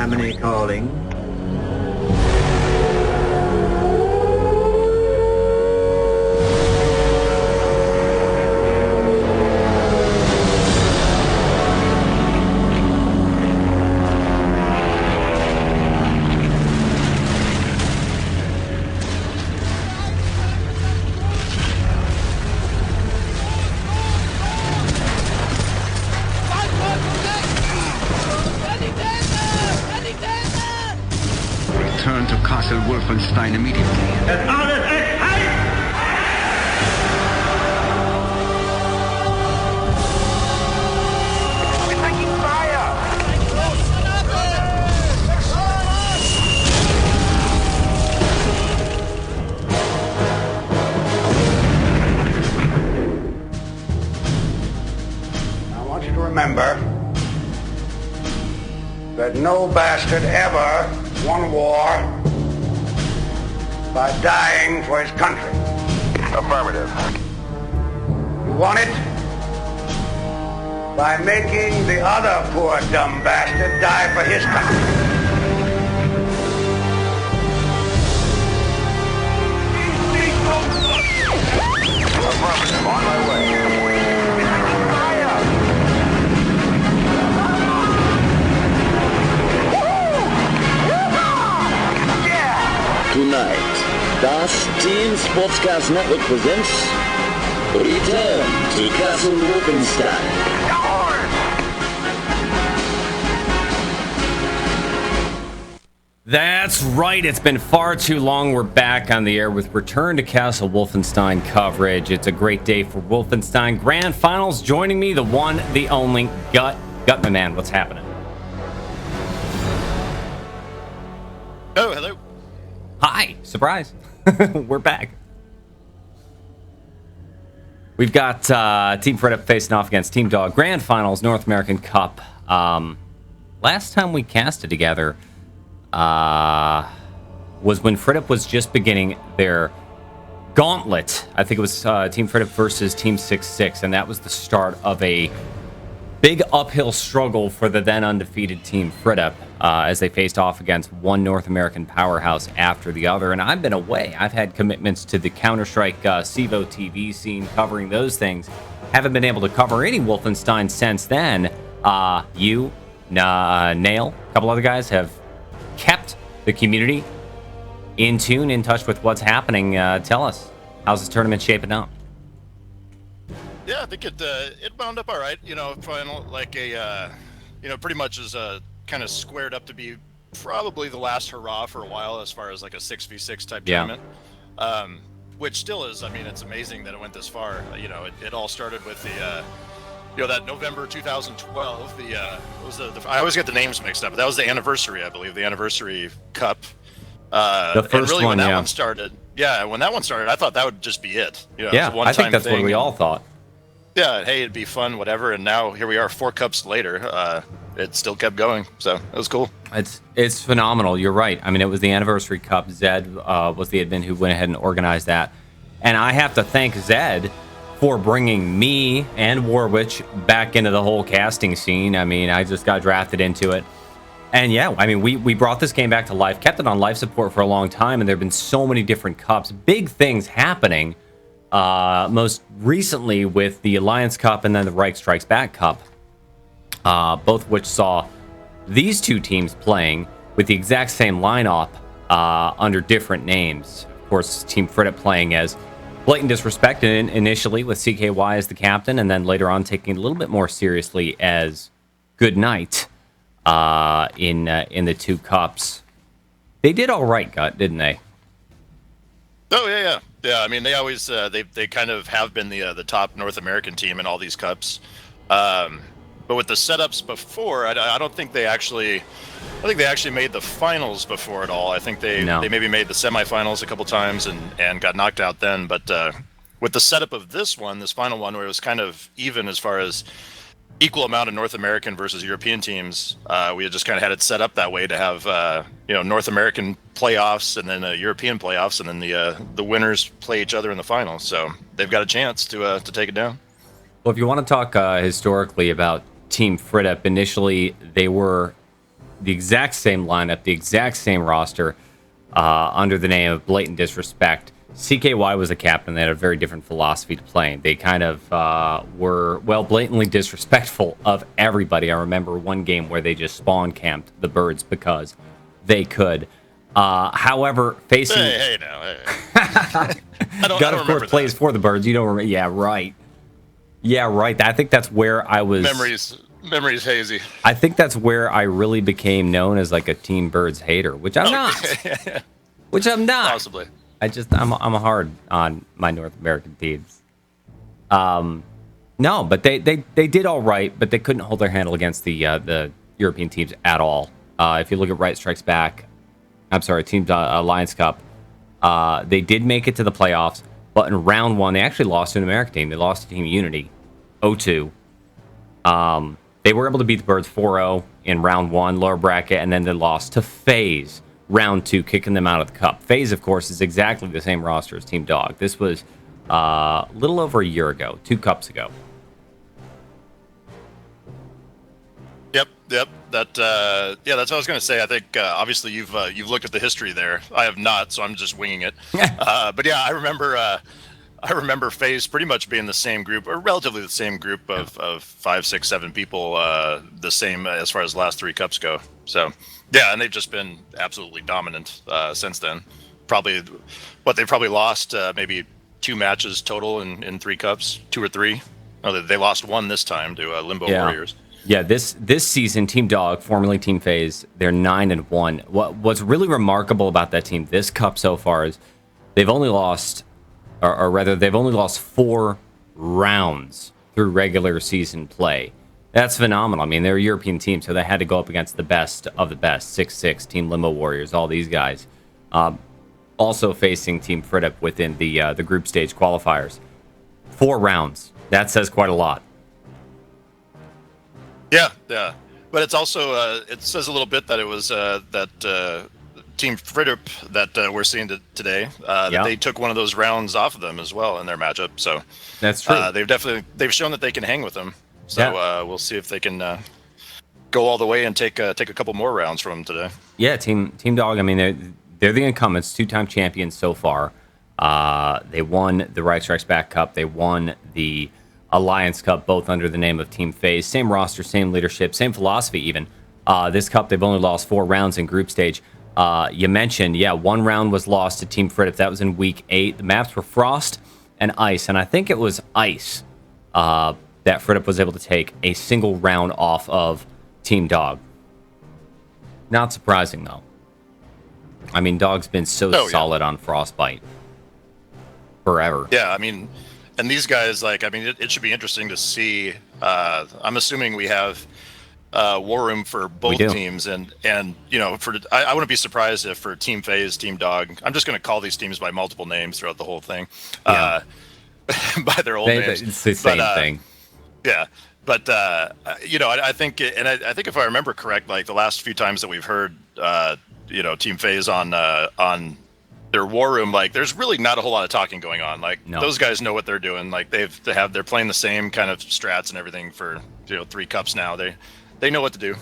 Tammany calling. Return to Castle Wolfenstein immediately. We're taking fire! I want you to remember that no bastard ever won war by dying for his country. Affirmative. You won it by making the other poor dumb bastard die for his country. Affirmative, on my way. We're taking fire! Yeah! Tonight, das Team Sportscast Network presents Return to Castle Wolfenstein. That's right, it's been far too long. We're back on the air with Return to Castle Wolfenstein coverage. It's a great day for Wolfenstein Grand Finals. Joining me, the one, the only, Gut, my man. What's happening? Oh, hello. Hi, surprise. We're back. We've got Team FHRITP facing off against Team Dog. Grand Finals, North American Cup. Last time we casted together was when FHRITP was just beginning their gauntlet. I think it was Team FHRITP versus Team 6-6, and that was the start of a big uphill struggle for the then undefeated Team FHRITP as they faced off against one North American powerhouse after the other. And I've been away. I've had commitments to the Counter-Strike CEVO TV scene, covering those things. Haven't been able to cover any Wolfenstein since then. You, Nail, a couple other guys have kept the community in tune, in touch with what's happening. Tell us, how's this tournament shaping up? Yeah, I think it wound up all right. You know, final like a pretty much is kind of squared up to be probably the last hurrah for a while as far as like a 6v6 type tournament. Which still is. I mean, it's amazing that it went this far. You know, it all started with the that November 2012. I always get the names mixed up, but that was the anniversary, I believe, the anniversary cup. The first and really, one, when that one started, when that one started, I thought that would just be it. You know, yeah, it was a I think that's thing. what we all thought. Yeah, hey, it'd be fun, whatever. And now here we are, 4 cups later. It still kept going, so it was cool. It's phenomenal. You're right. I mean, it was the anniversary cup. Zed was the admin who went ahead and organized that, and I have to thank Zed for bringing me and Warwitch back into the whole casting scene. I mean, I just got drafted into it. And yeah, I mean, we brought this game back to life, kept it on life support for a long time, and there have been so many different cups, big things happening, most recently with the Alliance Cup and then the Reich Strikes Back Cup, both which saw these two teams playing with the exact same lineup under different names. Of course, Team FHRITP playing as Blatant Disrespect initially with CKY as the captain, and then later on taking it a little bit more seriously as Good Night in the 2 cups. They did all right, Gut, didn't they? Oh yeah. I mean, they always they kind of have been the top North American team in all these cups. But with the setups before, I don't think they actually. I think they actually made the finals before it all. I think they maybe made the semifinals a couple times and got knocked out then. But with the setup of this final one, where it was kind of even as far as equal amount of North American versus European teams, we had just kind of had it set up that way to have North American playoffs and then European playoffs, and then the winners play each other in the finals. So they've got a chance to take it down. Well, if you want to talk historically about Team FHRITP, initially they were the exact same lineup, the exact same roster, under the name of blatant disrespect. CKY was the captain. They had a very different philosophy to playing. They kind of were, well, blatantly disrespectful of everybody. I remember one game where they just spawn camped the birds because they could. However, facing... Hey, now. Hey. I don't God, of course, remember plays that. for the birds. You don't remember... Yeah, right. Yeah, right. I think that's where I was... Memories hazy. I think that's where I really became known as like a Team Birds hater, which I'm not. Which I'm not. Possibly. I'm hard on my North American teams. No, but they did all right, but they couldn't hold their handle against the European teams at all. If you look at Right Strikes Back, I'm sorry, Team Alliance Cup, they did make it to the playoffs, but in round one they actually lost to an American team. They lost to Team Unity, 0-2. They were able to beat the Birds 4-0 in round one, lower bracket, and then they lost to FaZe round two, kicking them out of the cup. FaZe, of course, is exactly the same roster as Team Dog. This was a little over a year ago, 2 cups ago. Yep. That's what I was going to say. I think obviously you've looked at the history there. I have not, so I'm just winging it. But yeah, I remember FaZe pretty much being the same group, or relatively the same group of 5, 6, 7 people, the same as far as the last 3 cups go. So yeah, and they've just been absolutely dominant since then. They've probably lost maybe 2 matches total in 3 cups, 2 or 3. Oh, they lost 1 this time to Limbo Warriors. Yeah, this season, Team Dog, formerly Team FaZe, they're 9-1. What's really remarkable about that team this cup so far is they've only lost, or rather, they've only lost 4 rounds through regular season play. That's phenomenal. I mean, they're a European team, so they had to go up against the best of the best, 6-6, Team Limbo Warriors, all these guys. Also facing Team FHRITP within the group stage qualifiers. 4 rounds. That says quite a lot. Yeah. But it's also it says a little bit that it was that Team FHRITP that we're seeing today that they took one of those rounds off of them as well in their matchup. So that's true. They've shown that they can hang with them. So we'll see if they can go all the way and take a couple more rounds from them today. Yeah, Team Dog. I mean, they're the incumbents, 2-time champions so far. They won the Right Strikes Back Cup. They won the Alliance Cup, both under the name of Team FaZe. Same roster, same leadership, same philosophy even. This cup, they've only lost 4 rounds in group stage. You mentioned, 1 round was lost to Team FHRITP. That was in week 8. The maps were Frost and Ice, and I think it was Ice that FHRITP was able to take a single round off of Team Dog. Not surprising, though. I mean, Dog's been so solid on Frostbite forever. Yeah, I mean, and these guys, it should be interesting to see. I'm assuming we have war room for both teams, and I wouldn't be surprised if for Team FaZe, Team Dog, I'm just going to call these teams by multiple names throughout the whole thing, by their old names. It's the same thing. Yeah, but I think, and I think if I remember correct, like the last few times that we've heard, Team FaZe on their war room, like there's really not a whole lot of talking going on. Like those guys know what they're doing. Like they're playing the same kind of strats and everything for 3 cups now. They know what to do.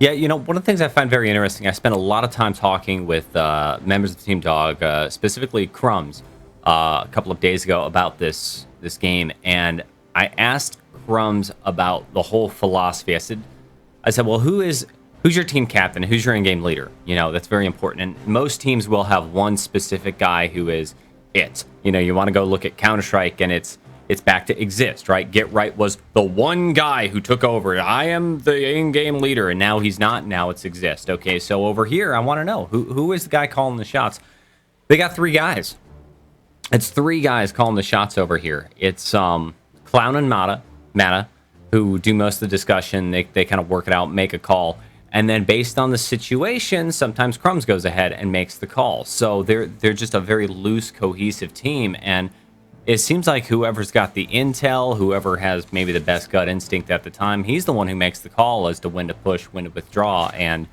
Yeah, one of the things I find very interesting, I spent a lot of time talking with members of Team Dog, specifically Crumbs, a couple of days ago about this game, and I asked Crumbs about the whole philosophy. I said, well, who's your team captain? Who's your in-game leader? That's very important. And most teams will have one specific guy who is it. You want to go look at Counter-Strike, and it's back to Exist, right? Get Right was the one guy who took over. I am the in-game leader, and now he's not. Now it's Exist. Okay, so over here, I want to know, who is the guy calling the shots? They got 3 guys. It's 3 guys calling the shots over here. It's Clown and Mata, who do most of the discussion. They kind of work it out, make a call. And then based on the situation, sometimes Crumbs goes ahead and makes the call. So they're just a very loose, cohesive team. And it seems like whoever's got the intel, whoever has maybe the best gut instinct at the time, he's the one who makes the call as to when to push, when to withdraw. And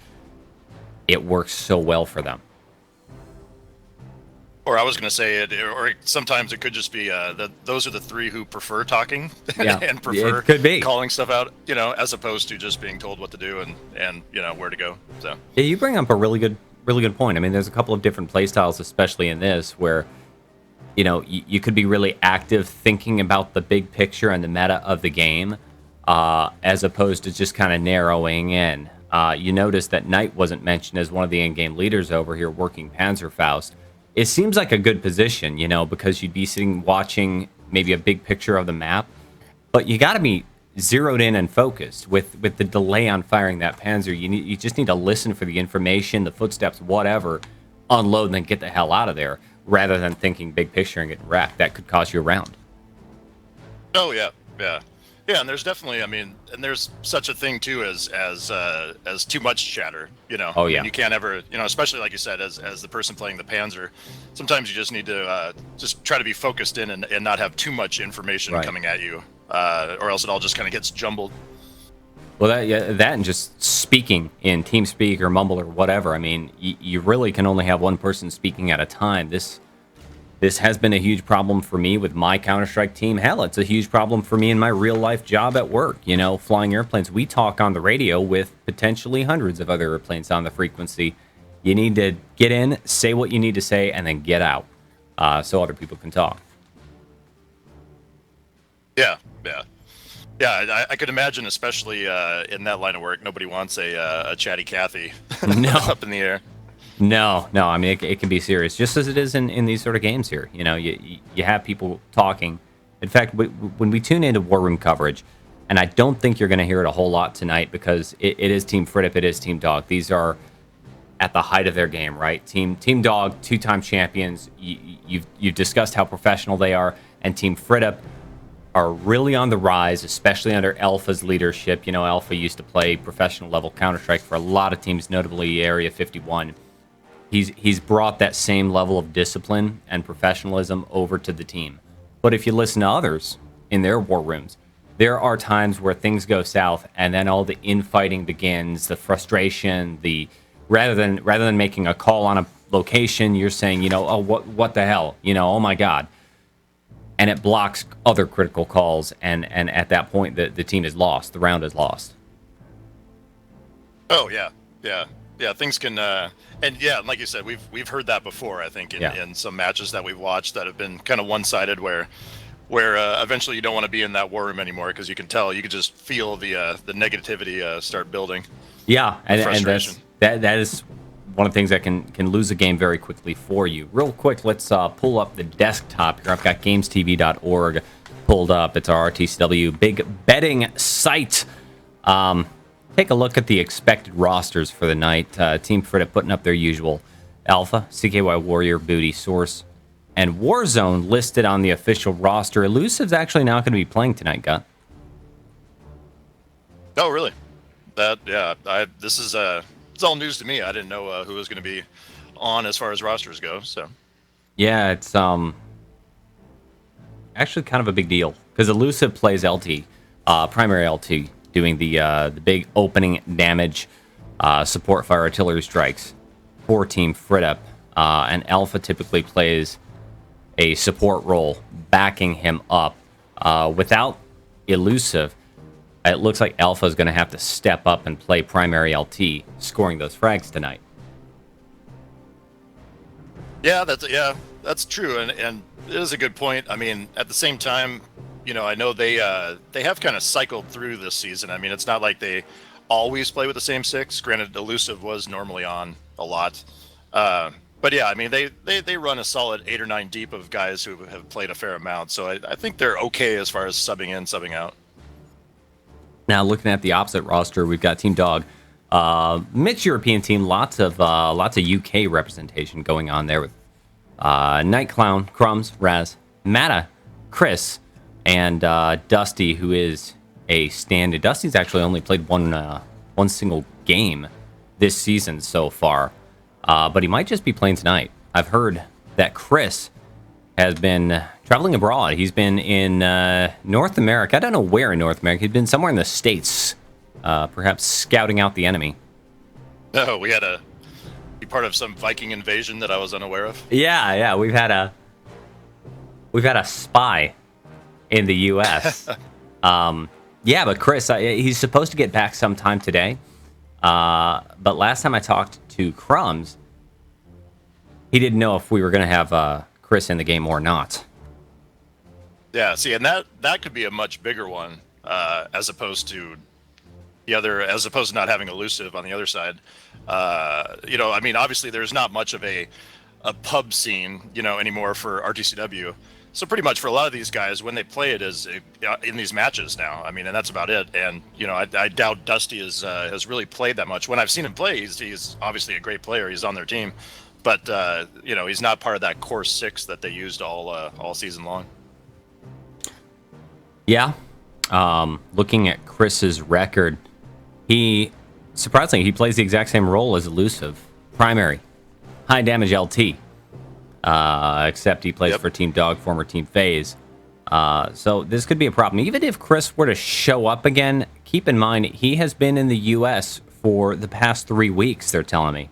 it works so well for them. Or I was going to say it, or sometimes it could just be that those are the three who prefer talking Yeah, and prefer it could be calling stuff out, as opposed to just being told what to do and where to go. So yeah, you bring up a really good point. I mean, there's a couple of different play styles, especially in this, where you could be really active thinking about the big picture and the meta of the game, as opposed to just kind of narrowing in. You notice that Knight wasn't mentioned as one of the in-game leaders over here working Panzerfaust. It seems like a good position, because you'd be sitting watching maybe a big picture of the map, but you got to be zeroed in and focused with the delay on firing that Panzer. You just need to listen for the information, the footsteps, whatever, unload and then get the hell out of there, rather than thinking big picture and getting wrecked. That could cost you a round. Oh yeah. And there's definitely, and there's such a thing too as too much chatter. Oh yeah. And you can't ever, especially like you said, as the person playing the Panzer, sometimes you just need to just try to be focused in and not have too much information coming at you, or else it all just kind of gets jumbled. Well, that and just speaking in TeamSpeak or Mumble or whatever. I mean, you really can only have one person speaking at a time. This has been a huge problem for me with my Counter-Strike team. Hell, it's a huge problem for me in my real-life job at work. Flying airplanes. We talk on the radio with potentially hundreds of other airplanes on the frequency. You need to get in, say what you need to say, and then get out, so other people can talk. Yeah. I could imagine, especially in that line of work, nobody wants a chatty Cathy up in the air. No. I mean, it can be serious, just as it is in these sort of games here. You have people talking. In fact, when we tune into War Room coverage, and I don't think you're going to hear it a whole lot tonight because it is Team FHRITP, it is Team Dog. These are at the height of their game, right? Team Dog, 2-time champions. You've discussed how professional they are, and Team FHRITP are really on the rise, especially under Alpha's leadership. Alpha used to play professional level Counter-Strike for a lot of teams, notably Area 51. He's brought that same level of discipline and professionalism over to the team. But if you listen to others in their war rooms, there are times where things go south, and then all the infighting begins, the frustration, rather than making a call on a location, you're saying, oh, what the hell, oh my God. And it blocks other critical calls, and at that point, the team is lost. The round is lost. Oh, yeah. Things can, and yeah, like you said, we've heard that before. I think in some matches that we've watched that have been kind of one-sided, where eventually you don't want to be in that war room anymore because you can just feel the negativity start building. Yeah, and that is one of the things that can lose a game very quickly for you. Real quick, let's pull up the desktop here. I've got GamesTV.org pulled up. It's our RTCW big betting site. Take a look at the expected rosters for the night. Team FHRITP putting up their usual Alpha, CKY Warrior, Booty, Source, and Warzone listed on the official roster. Elusive's actually not going to be playing tonight, Gut. Oh, really? This is it's all news to me. I didn't know who was going to be on as far as rosters go. So yeah, it's actually kind of a big deal because Elusive plays LT, primary LT, doing the big opening damage support fire artillery strikes for Team FHRITP, and Alpha typically plays a support role backing him up. Without Elusive, it looks like Alpha is going to have to step up and play primary LT, scoring those frags tonight. Yeah, that's true, and it is a good point. I mean, at the same time, I know they have kind of cycled through this season. I mean, it's not like they always play with the same six. Granted, Elusive was normally on a lot, but yeah, I mean, they run a solid 8 or 9 deep of guys who have played a fair amount. So I think they're okay as far as subbing in, subbing out. Now, looking at the opposite roster, we've got Team Dog, mixed European team, lots of UK representation going on there with Night Clown, Crumbs, Raz, Mata, Chris, and Dusty, who is a stand-in. Dusty's actually only played one single game this season so far, but he might just be playing tonight. I've heard that Chris has been traveling abroad. He's been in North America. I don't know where in North America. He's been somewhere in the States, perhaps scouting out the enemy. No, we You part of some Viking invasion that I was unaware of? Yeah. We've had a spy in the U.S. Yeah, but Chris, he's supposed to get back sometime today. But last time I talked to Crumbs, he didn't know if we were going to have Chris in the game or not. Yeah, see, and that could be a much bigger one, as opposed to not having elusive on the other side. I mean, obviously there's not much of a pub scene, anymore for RTCW. So pretty much for a lot of these guys, when they play it is in these matches now. I mean, and that's about it. And I doubt Dusty has really played that much. When I've seen him play, he's obviously a great player. He's on their team, but he's not part of that core six that they used all season long. Yeah. Looking at Chris's record, surprisingly, he plays the exact same role as elusive, primary, high damage LT. Except he plays for Team Dog, former Team FaZe. So this could be a problem. Even if Chris were to show up again, keep in mind he has been in the U.S. for the past 3 weeks. They're telling me,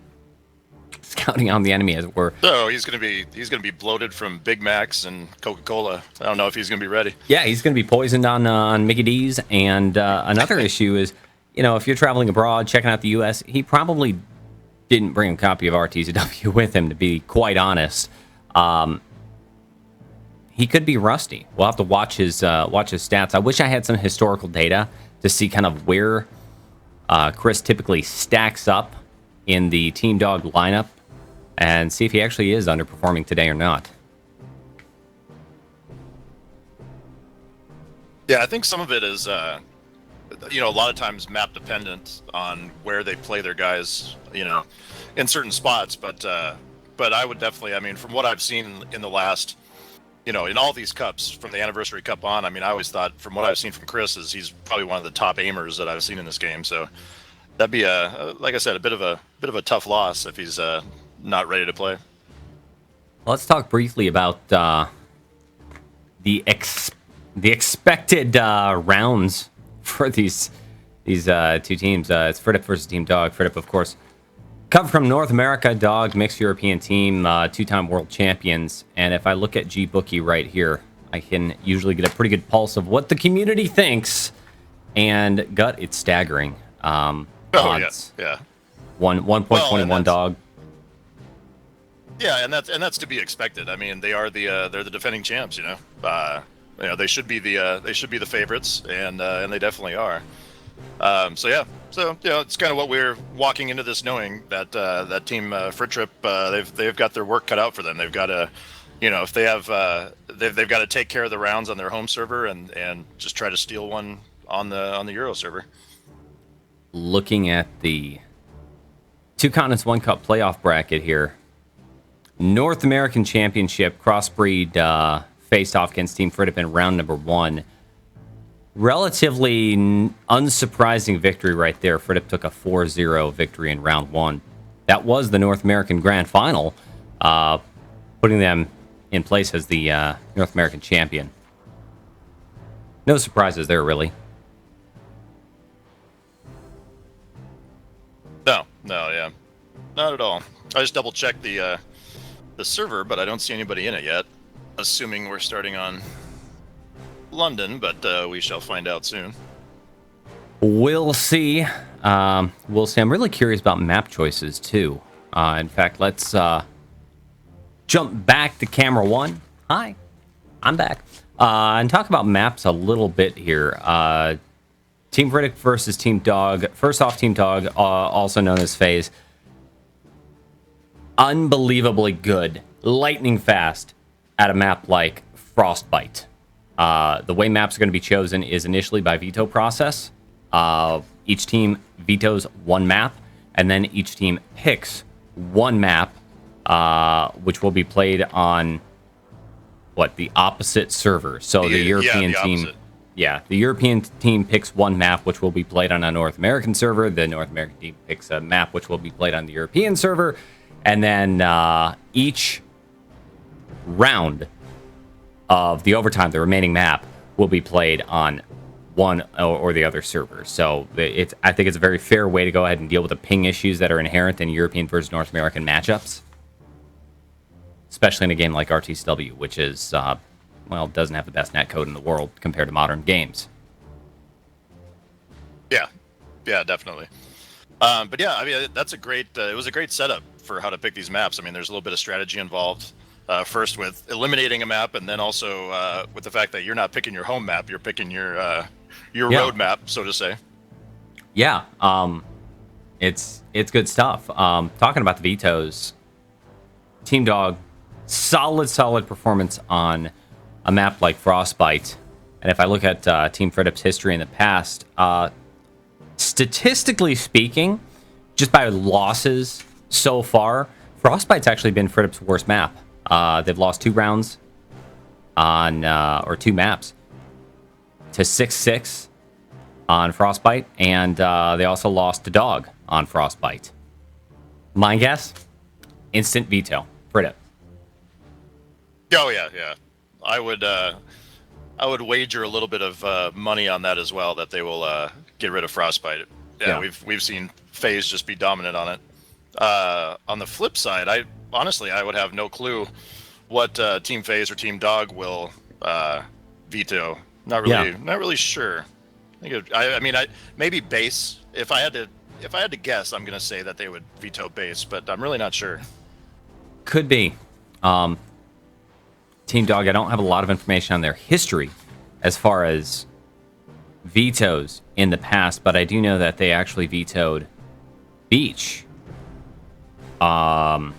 scouting on the enemy, as it were. So he's gonna be bloated from Big Macs and Coca-Cola. I don't know if he's gonna be ready. Yeah, he's gonna be poisoned on Mickey D's. And another issue is, if you're traveling abroad, checking out the U.S., he probably didn't bring a copy of RTCW with him, to be quite honest. He could be rusty. We'll have to watch his stats. I wish I had some historical data to see kind of where Chris typically stacks up in the Team Dog lineup and see if he actually is underperforming today or not. Yeah, I think some of it is, a lot of times map dependent on where they play their guys, in certain spots. But I would definitely, I mean, from what I've seen in the last, in all these cups, from the Anniversary Cup on, I mean, I always thought, from what I've seen from Chris, is he's probably one of the top aimers that I've seen in this game. So that'd be like I said, a bit of a tough loss if he's not ready to play. Let's talk briefly about the expected rounds for these two teams. It's FHRITP versus Team Dog. FHRITP, of course, come from North America. Dog, mixed European team, two-time world champions. And if I look at Gbookie right here, I can usually get a pretty good pulse of what the community thinks. And gut, it's staggering. Odds. Yeah. 1.21 Dog. Yeah, and that's to be expected. I mean, they're the defending champs. They should be the favorites, and they definitely are. So it's kind of what we're walking into this knowing that that team FHRITP, they've got their work cut out for them. They've got to, if they have they've got to take care of the rounds on their home server and just try to steal one on the Euro server. Looking at the 2CON1CUP playoff bracket here, North American Championship crossbreed faced off against Team FHRITP in round number 1. Relatively unsurprising victory right there. FHRITP took a 4-0 victory in round 1. That was the North American Grand Final, putting them in place as the North American champion. No surprises there, really. No, yeah, not at all. I just double-checked the server, but I don't see anybody in it yet. Assuming we're starting on London, but we shall find out soon. We'll see. I'm really curious about map choices too. In fact, let's jump back to camera 1. Hi, I'm back. And talk about maps a little bit here. Team FHRITP versus Team Dog. First off, Team Dog, also known as FaZe, unbelievably good, lightning fast at a map like Frostbite. The way maps are going to be chosen is initially by veto process. Each team vetoes one map, and then each team picks one map, which will be played on the opposite server. So the European team, the European team picks one map, which will be played on a North American server. The North American team picks a map, which will be played on the European server, and then each round of the overtime, the remaining map, will be played on one or the other server. So I think it's a very fair way to go ahead and deal with the ping issues that are inherent in European versus North American matchups, especially in a game like RTCW, which is, doesn't have the best netcode in the world compared to modern games. Yeah, definitely. But yeah, I mean, that's a great. It was a great setup for how to pick these maps. I mean, there's a little bit of strategy involved. First with eliminating a map, and then also with the fact that you're not picking your home map, you're picking your road map, so to say. Yeah, it's good stuff. Talking about the vetoes, Team Dog, solid performance on a map like Frostbite. And if I look at Team FHRITP's history in the past, statistically speaking, just by losses so far, Frostbite's actually been FHRITP's worst map. They've lost 2 rounds on, or 2 maps to 6-6 on Frostbite, and they also lost to Dog on Frostbite. My guess? Instant veto. FHRITP. Oh yeah. I would wager a little bit of money on that as well, that they will get rid of Frostbite. Yeah, we've seen FaZe just be dominant on it. On the flip side, I would have no clue what Team FaZe or Team Dog will veto. Not really sure. I mean, maybe base. If I had to guess, I'm gonna say that they would veto base, but I'm really not sure. Could be. Team Dog, I don't have a lot of information on their history as far as vetoes in the past, but I do know that they actually vetoed Beach against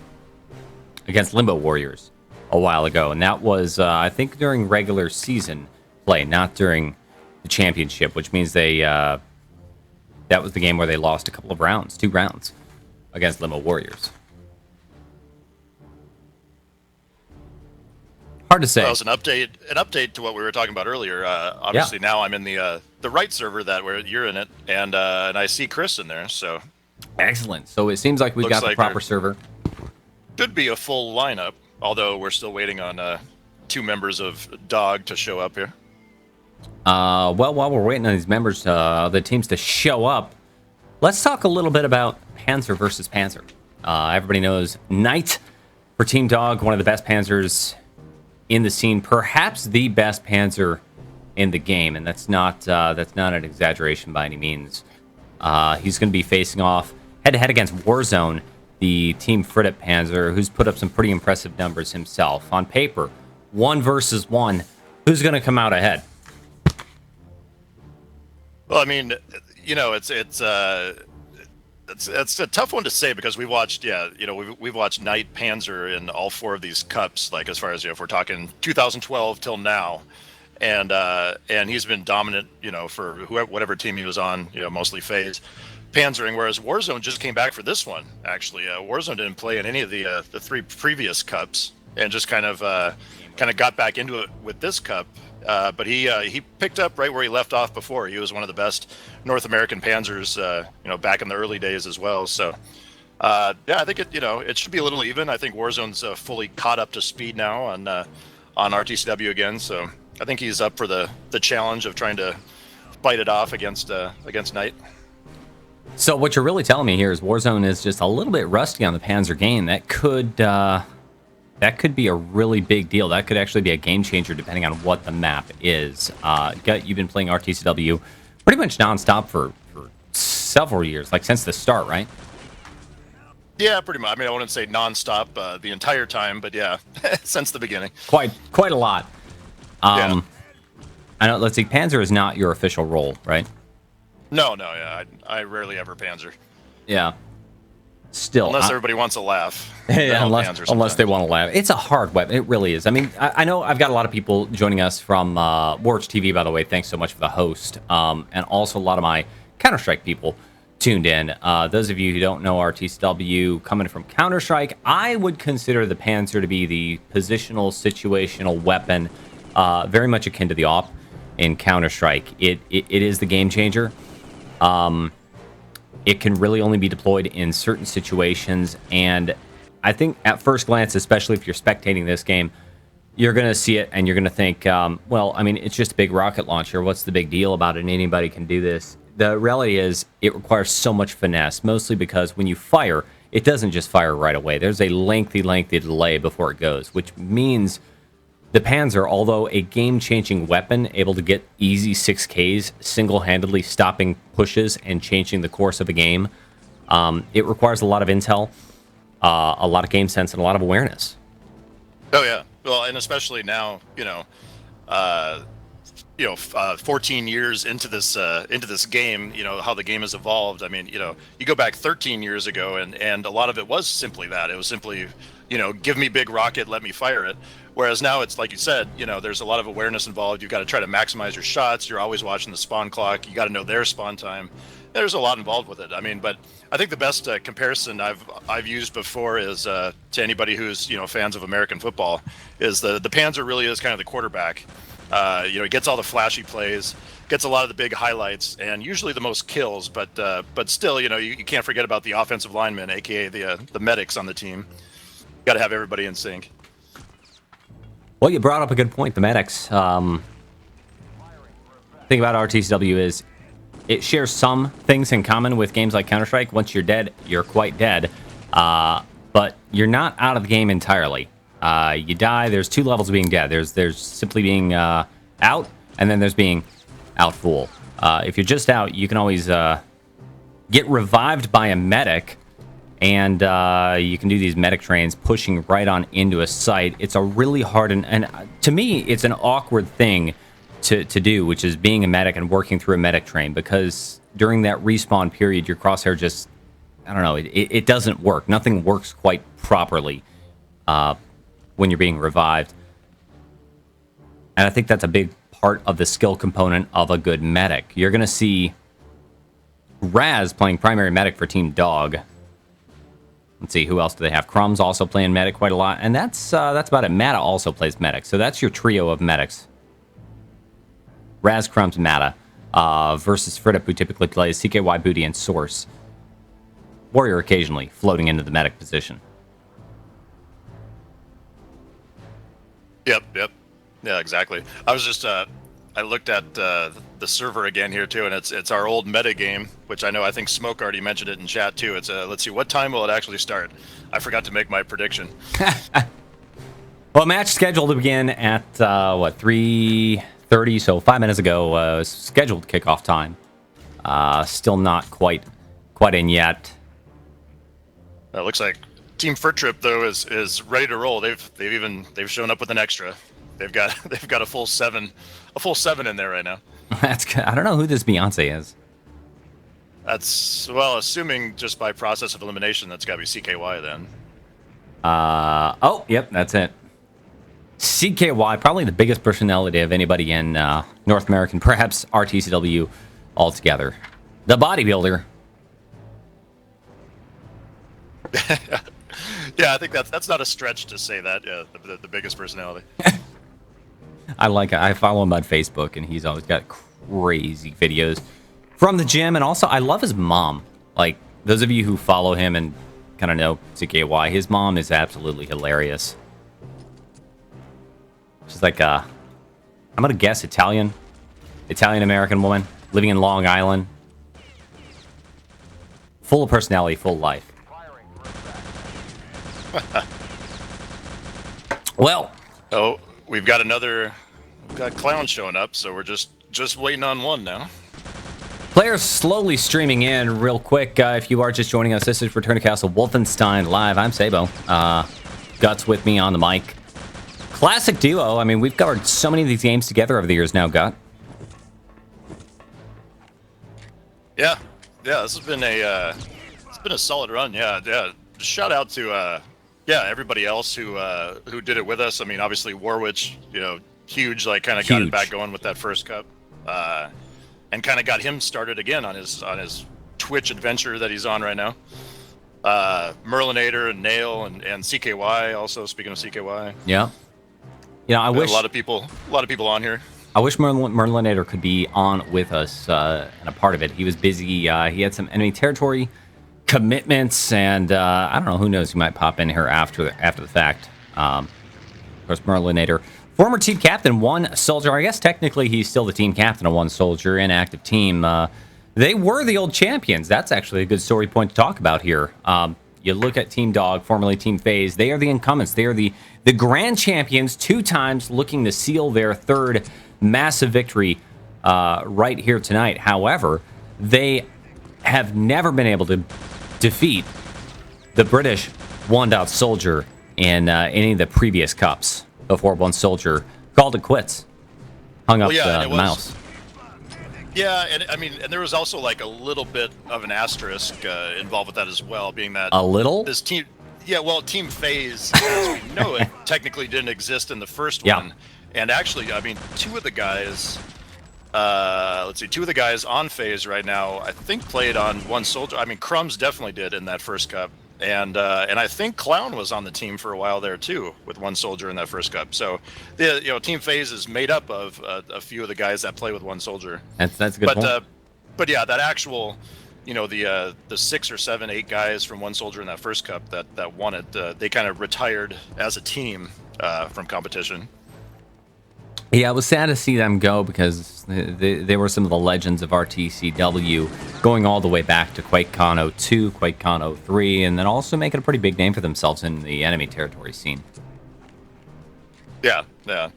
Limbo Warriors a while ago, and that was I think during regular season play, not during the championship, which means they that was the game where they lost a couple of rounds, 2 rounds against Limbo Warriors. Hard to say. Well, it was an update to what we were talking about earlier. Obviously, now I'm in the right server where you're in it, and I see Chris in there. So excellent. So it seems like we've got the proper server. Should be a full lineup, although we're still waiting on 2 members of Dog to show up here. Well, while we're waiting on these members, the teams to show up, let's talk a little bit about Panzer versus Panzer. Everybody knows Knight for Team Dog, one of the best Panzers in the scene, perhaps the best Panzer in the game, and that's not an exaggeration by any means. He's going to be facing off head-to-head against Warzone, the Team FHRITP Panzer, who's put up some pretty impressive numbers himself. On paper, 1 versus 1, who's going to come out ahead? Well, I mean, it's a tough one to say, because we've watched, we've watched Knight Panzer in all 4 of these cups, like as far as, if we're talking 2012 till now, and he's been dominant, for whatever team he was on, mostly FaZe, Panzering, whereas Warzone just came back for this one, actually. Warzone didn't play in any of the 3 previous cups, and just kind of got back into it with this cup. But he picked up right where he left off before. He was one of the best North American Panzers, back in the early days as well. So, I think it should be a little even. I think Warzone's fully caught up to speed now on RTCW again. So I think he's up for the challenge of trying to fight it off against Knight. So what you're really telling me here is Warzone is just a little bit rusty on the Panzer game. That could be a really big deal. That could actually be a game changer depending on what the map is. Gut, you've been playing RTCW pretty much nonstop for several years, like since the start, right? Yeah, pretty much. I mean, I wouldn't say nonstop the entire time, but yeah, since the beginning. Quite a lot. I know. Let's see. Panzer is not your official role, right? No. Yeah, I rarely ever Panzer. Yeah. Still, unless everybody wants to laugh. Unless they want to laugh. It's a hard weapon. It really is. I mean, I know I've got a lot of people joining us from Warwitch TV, by the way. Thanks so much for the host. And also a lot of my Counter-Strike people tuned in. Those of you who don't know RTCW, coming from Counter-Strike, I would consider the Panzer to be the positional, situational weapon, very much akin to the AWP in Counter-Strike. It is the game changer. It can really only be deployed in certain situations, and I think at first glance, especially if you're spectating this game, you're going to see it and you're going to think, well, I mean, it's just a big rocket launcher. What's the big deal about it? Anybody can do this. The reality is it requires so much finesse, mostly because when you fire, it doesn't just fire right away. There's a lengthy delay before it goes, which means the Panzer, although a game-changing weapon, able to get easy 6Ks, single-handedly stopping pushes and changing the course of a game, it requires a lot of intel, a lot of game sense, and a lot of awareness. Oh yeah, well, and especially now, 14 years into this game, how the game has evolved. I mean, you go back 13 years ago, and a lot of it was simply that. It was simply, give me big rocket, let me fire it. Whereas now it's like you said, there's a lot of awareness involved. You've got to try to maximize your shots. You're always watching the spawn clock. You got to know their spawn time. There's a lot involved with it. I mean, but I think the best comparison I've used before is to anybody who's fans of American football is the Panzer really is kind of the quarterback. He gets all the flashy plays, gets a lot of the big highlights, and usually the most kills. But still, you can't forget about the offensive linemen, aka the medics on the team. Got to have everybody in sync. Well, you brought up a good point. The medics. Thing about RTCW is it shares some things in common with games like Counter-Strike. Once you're dead, you're quite dead. But you're not out of the game entirely. You die. There's two levels of being dead. There's simply being out, and then there's being out full. If you're just out, you can always get revived by a medic, and you can do these medic trains pushing right on into a site. It's a really hard and to me, it's an awkward thing to do, which is being a medic and working through a medic train, because during that respawn period, your crosshair just, I don't know, it doesn't work. Nothing works quite properly when you're being revived. And I think that's a big part of the skill component of a good medic. You're going to see Raz playing primary medic for Team Dog. Let's see, who else do they have? Crumb's also playing medic quite a lot, and that's about it. Mata also plays medic, so that's your trio of medics. Raz, Crumbs, Mata versus FHRITP, who typically plays CKY, Booty, and Source. Warrior occasionally floating into the medic position. Yep. Yeah, exactly. I was just I looked at the server again here too, and it's our old meta game, which I think Smoke already mentioned it in chat too. It's let's see, what time will it actually start? I forgot to make my prediction. Well, match scheduled to begin at 3:30, so 5 minutes ago. Scheduled kickoff time. Still not quite in yet. It looks like Team FHRITP though is ready to roll. They've shown up with an extra. They've got a full seven in there right now. That's good. I don't know who this Beyonce is. That's, well, assuming just by process of elimination, that's got to be CKY then. Oh, yep, that's it. CKY, probably the biggest personality of anybody in North American, perhaps RTCW altogether. The bodybuilder. Yeah, I think that's not a stretch to say that. Yeah, the biggest personality. I like it. I follow him on Facebook, and he's always got crazy videos from the gym. And also, I love his mom. Like, those of you who follow him and kind of know CKY, his mom is absolutely hilarious. She's like, I'm going to guess Italian-American woman, living in Long Island. Full of personality, full of life. Well. Oh, we've got Clown showing up, so we're just waiting on one now. Players slowly streaming in real quick. If you are just joining us, this is Return to Castle Wolfenstein Live. I'm Sabo. Guts with me on the mic. Classic duo. I mean, we've covered so many of these games together over the years now, Gut. Yeah, this has been a solid run. Yeah. Shout out to everybody else who did it with us. I mean, obviously Warwich, huge, like kind of got it back going with that first cup, and kind of got him started again on his Twitch adventure that he's on right now. Merlinator and Nail and CKY also. Speaking of CKY, yeah, I wish a lot of people on here. I wish Merlinator could be on with us and a part of it. He was busy. He had some enemy territory commitments, and I don't know, who knows, he might pop in here after the fact. Of course, Merlinator, former team captain, one soldier. I guess technically he's still the team captain of one soldier, inactive team. They were the old champions. That's actually a good story point to talk about here. You look at Team Dog, formerly Team FaZe. They are the incumbents. They are the grand champions, 2 times, looking to seal their 3rd massive victory right here tonight. However, they have never been able to defeat the British one soldier in any of the previous cups before one soldier called it quits, hung up the mouse. Yeah, and I mean, and there was also like a little bit of an asterisk involved with that as well, being that a little this team, Team FaZe, as we know it, technically didn't exist in the first one, and actually, I mean, 2 of the guys. Let's see, 2 of the guys on FaZe right now, I think, played on one soldier. I mean, Crumbs definitely did in that first cup, and I think Clown was on the team for a while there too, with one soldier in that first cup. So, Team FaZe is made up of a few of the guys that play with one soldier. That's a good point. But yeah, that actual, the 6 or 7, 8 guys from one soldier in that first cup that won it, they kind of retired as a team from competition. Yeah, it was sad to see them go because they were some of the legends of RTCW, going all the way back to QuakeCon 02, QuakeCon 03, and then also making a pretty big name for themselves in the enemy territory scene. Yeah. Well,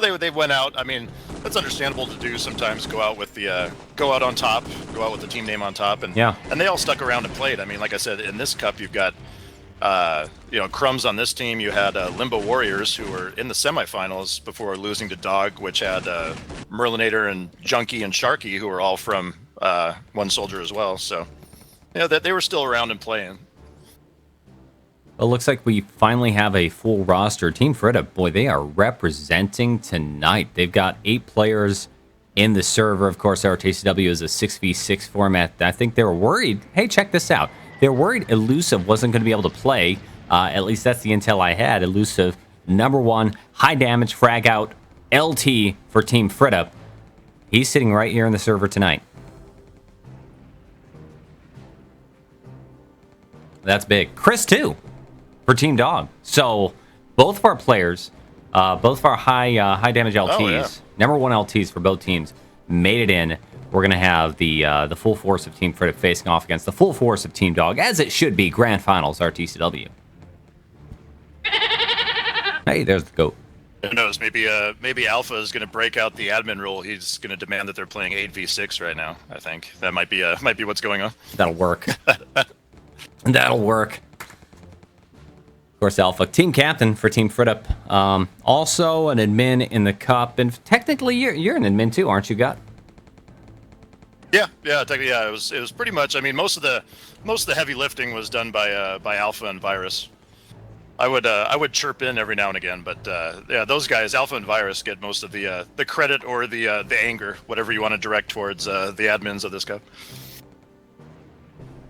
they went out. I mean, that's understandable to do sometimes. Go out with the go out on top, go out with the team name on top, and they all stuck around and played. I mean, like I said, in this cup you've got Crumbs on this team. You had Limbo Warriors, who were in the semifinals before losing to Dog, which had Merlinator and Junkie and Sharky, who were all from one soldier as well. So, that they were still around and playing. It looks like we finally have a full roster. Team FHRITP, boy, they are representing tonight. They've got 8 players in the server. Of course, RTCW is a 6v6 format. I think they were worried. Hey, check this out. They're worried Elusive wasn't going to be able to play. At least that's the intel I had. Elusive, #1, high damage, frag out, LT for Team FHRITP. He's sitting right here in the server tonight. That's big. Chris, too, for Team Dog. So both of our players, both of our high damage LTs, #1 LTs for both teams, made it in. We're going to have the full force of Team FHRITP facing off against the full force of Team Dog, as it should be, Grand Finals RTCW. Hey, there's the goat. Who knows? Maybe Alpha is going to break out the admin rule. He's going to demand that they're playing 8v6 right now. I think that might be what's going on. That'll work. That'll work. Of course, Alpha, team captain for Team FHRITP. Also an admin in the cup, and technically you're an admin too, aren't you, Gut? Yeah, technically, yeah. It was pretty much. I mean, most of the heavy lifting was done by Alpha and Virus. I would chirp in every now and again, but those guys, Alpha and Virus, get most of the credit or the anger, whatever you want to direct towards the admins of this cup.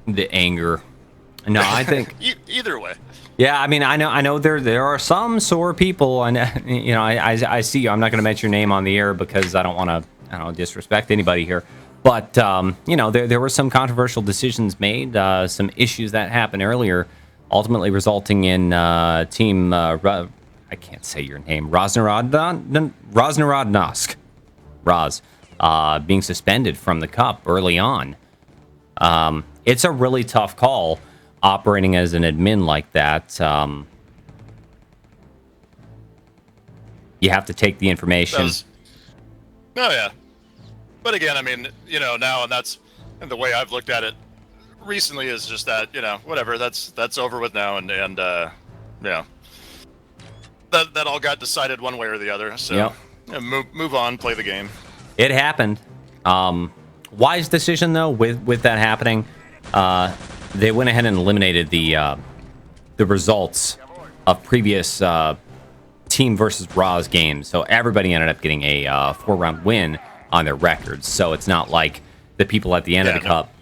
The anger. No, I think either way. Yeah, I mean, I know there are some sore people, and I see you. I'm not going to mention your name on the air because I don't want to disrespect anybody here. But there were some controversial decisions made, some issues that happened earlier, ultimately resulting in Team I can't say your name, Rosnarodnosk, Roz, being suspended from the cup early on. It's a really tough call operating as an admin like that. You have to take the information. Oh yeah. But again, I mean, now, and that's the way I've looked at it recently is just that, whatever, that's over with now, and that all got decided one way or the other. So move on, play the game. It happened. Wise decision though. With that happening, they went ahead and eliminated the results of previous team versus Raws games. So everybody ended up getting a 4-round win on their records. So it's not like the people at the end of the cup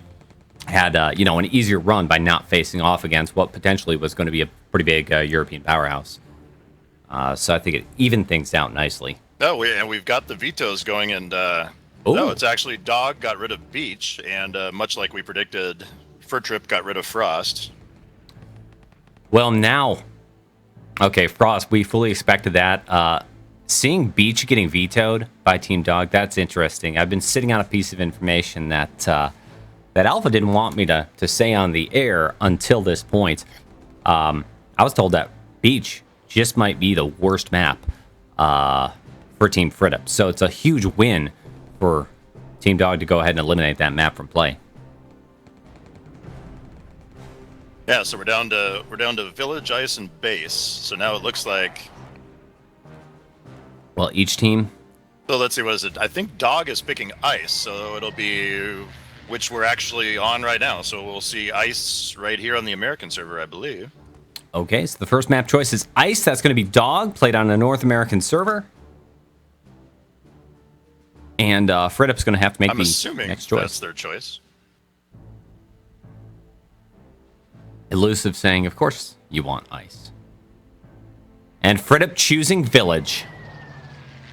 had an easier run by not facing off against what potentially was going to be a pretty big European powerhouse. So I think it evened things out nicely. Oh, we've got the vetoes going, and no, it's actually Dog got rid of Beach, and much like we predicted, FHRITP got rid of Frost. Well, now Okay, Frost, we fully expected that. Seeing Beach getting vetoed by Team Dog, that's interesting. I've been sitting on a piece of information that that Alpha didn't want me to say on the air until this point. I was told that Beach just might be the worst map for Team FHRITP. So it's a huge win for Team Dog to go ahead and eliminate that map from play. Yeah, so we're down to Village, Ice, and Base. So now it looks like. Well, each team. So let's see, what is it? I think Dog is picking Ice, so it'll be which we're actually on right now. So we'll see Ice right here on the American server, I believe. Okay, so the first map choice is Ice. That's going to be Dog, played on a North American server. And FHRITP's going to have to make I'm the assuming next choice. That's their choice. Elusive saying, of course you want Ice. And FHRITP choosing Village.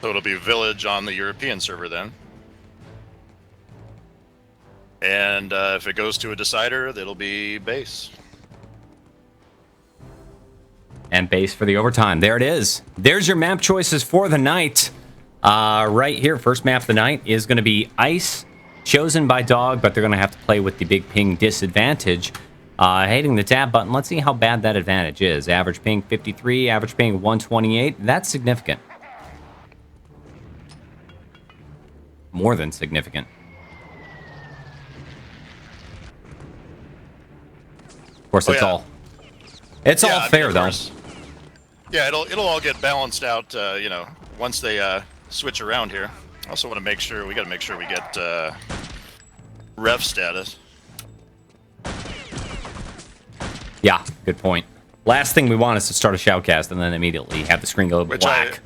So it'll be Village on the European server then. And if it goes to a decider, it'll be Base. And Base for the overtime. There it is. There's your map choices for the night. Right here, first map of the night is going to be Ice, chosen by Dog, but they're going to have to play with the big ping disadvantage. Hitting the tab button, let's see how bad that advantage is. Average ping 53, average ping 128. That's significant. More than significant. Of course, it's all fair, though. Yeah, it'll all get balanced out, once they switch around here. I also want to make sure we get ref status. Yeah, good point. Last thing we want is to start a shoutcast and then immediately have the screen go black.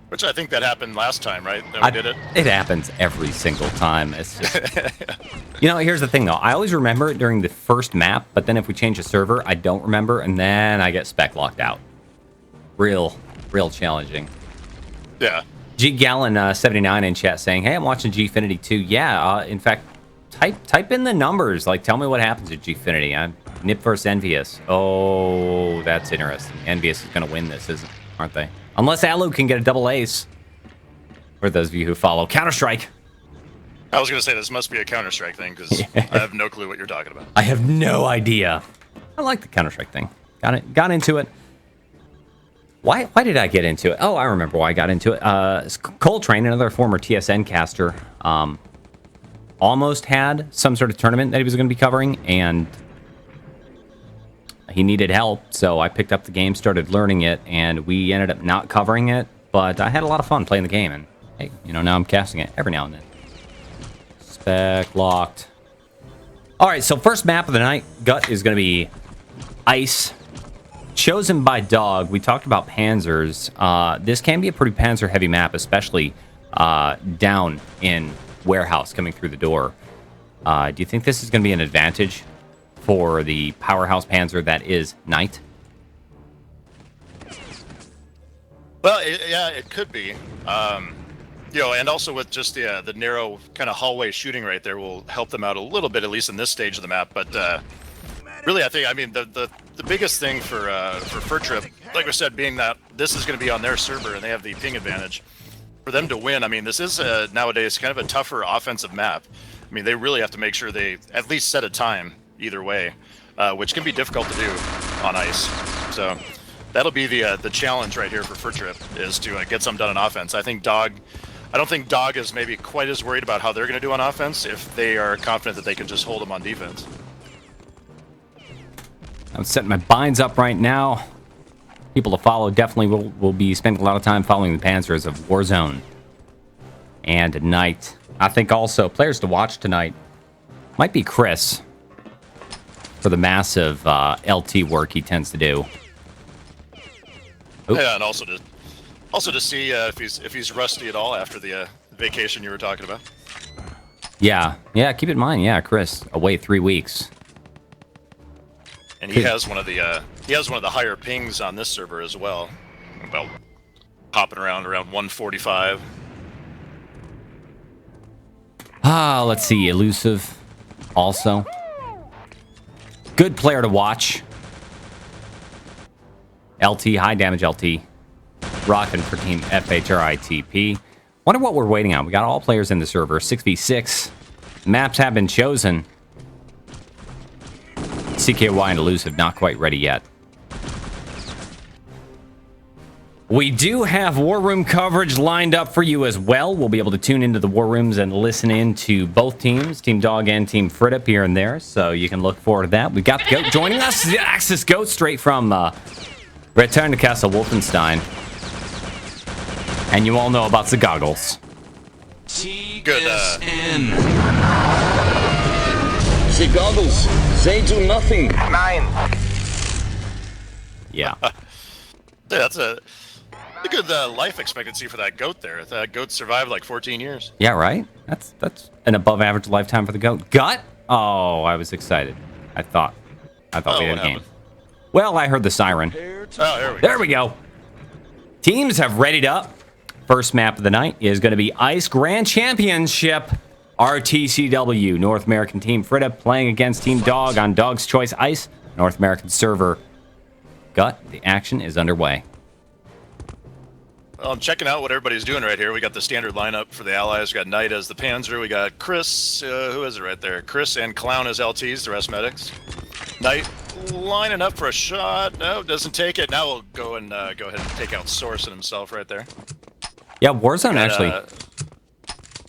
Which I think that happened last time, right? That we did it. It happens every single time. It's just, here's the thing though. I always remember it during the first map, but then if we change a server, I don't remember, and then I get spec locked out. Real challenging. Yeah. G Gallon 79 in chat saying, "Hey, I'm watching Gfinity too." Yeah. In fact, type in the numbers. Like, tell me what happens at Gfinity. I'm Nip versus Envious. Oh, that's interesting. Envious is going to win this, aren't they? Unless Alu can get a double ace. For those of you who follow Counter-Strike. I was going to say this must be a Counter-Strike thing, because I have no clue what you're talking about. I have no idea. I like the Counter-Strike thing. Got into it. Why did I get into it? Oh, I remember why I got into it. Coltrane, another former TSN caster, almost had some sort of tournament that he was going to be covering, and he needed help, so I picked up the game, started learning it, and we ended up not covering it, but I had a lot of fun playing the game, and hey, now I'm casting it every now and then. Spec locked. All right, so first map of the night, Gut, is going to be Ice, chosen by Dog. We talked about Panzers. This can be a pretty Panzer-heavy map, especially down in Warehouse coming through the door. Do you think this is going to be an advantage for the powerhouse Panzer that is Knight? Well, it could be. And also with just the narrow kind of hallway shooting right there will help them out a little bit, at least in this stage of the map. But really, I think, the biggest thing for FHRITP, like I said, being that this is going to be on their server and they have the ping advantage, for them to win, this is nowadays kind of a tougher offensive map. They really have to make sure they at least set a time either way, which can be difficult to do on Ice. So that'll be the challenge right here for FHRITP, is to get something done on offense. I don't think Dog is maybe quite as worried about how they're going to do on offense if they are confident that they can just hold them on defense. I'm setting my binds up right now. People to follow definitely will be spending a lot of time following the Panzers of Warzone and Knight. I think also players to watch tonight might be Chris, for the massive LT work he tends to do. Oops. Yeah, and also to see if he's rusty at all after the vacation you were talking about. Yeah. Keep in mind, Chris away 3 weeks, and he has one of the higher pings on this server as well. About hopping around 145. Let's see, Elusive also. Good player to watch. LT, high damage LT. Rocking for Team FHRITP. Wonder what we're waiting on. We got all players in the server. 6v6. Maps have been chosen. CKY and Elusive not quite ready yet. We do have War Room coverage lined up for you as well. We'll be able to tune into the War Rooms and listen in to both teams, Team Dog and Team FHRITP here and there, so you can look forward to that. We've got the GOAT joining us, the Axis GOAT, straight from Return to Castle Wolfenstein. And you all know about the goggles. Good. The goggles, they do nothing. Nine. Yeah. Yeah, that's a good life expectancy for that goat there. That goat survived like 14 years. Yeah, right? That's an above average lifetime for the GOAT. Gut? Oh, I was excited. I thought we had a game. Happened? Well, I heard the siren. Oh, There we go. Teams have readied up. First map of the night is going to be Ice Grand Championship. RTCW, North American Team FHRITP playing against Team Dog on Dog's Choice Ice, North American server. Gut, the action is underway. Well, I'm checking out what everybody's doing right here. We got the standard lineup for the Allies. We got Knight as the Panzer. We got Chris, who is it right there? Chris and Clown as LTs, the rest medics. Knight lining up for a shot. No, doesn't take it. Now we'll go ahead and take out Source and himself right there. Yeah, Warzone actually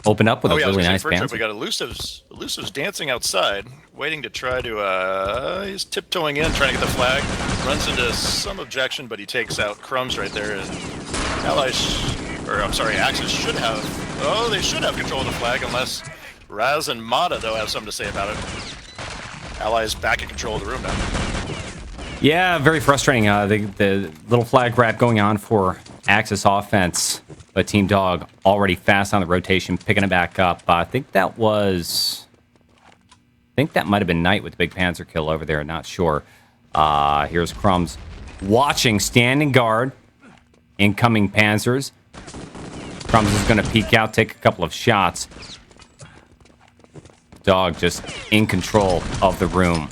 opened up with a really nice Panzer. We got Elusive's dancing outside, waiting to try to, he's tiptoeing in, trying to get the flag. Runs into some objection, but he takes out Crumbs right there. And Axis should have, they should have control of the flag, unless Raz and Mata, though, have something to say about it. Allies back in control of the room now. Yeah, very frustrating. The little flag grab going on for Axis offense, but Team Dog already fast on the rotation, picking it back up. I think that might have been Knight with the big Panzer kill over there. Not sure. Here's Crumbs watching, standing guard. Incoming Panzers. Crumbs is going to peek out, take a couple of shots. Dog just in control of the room.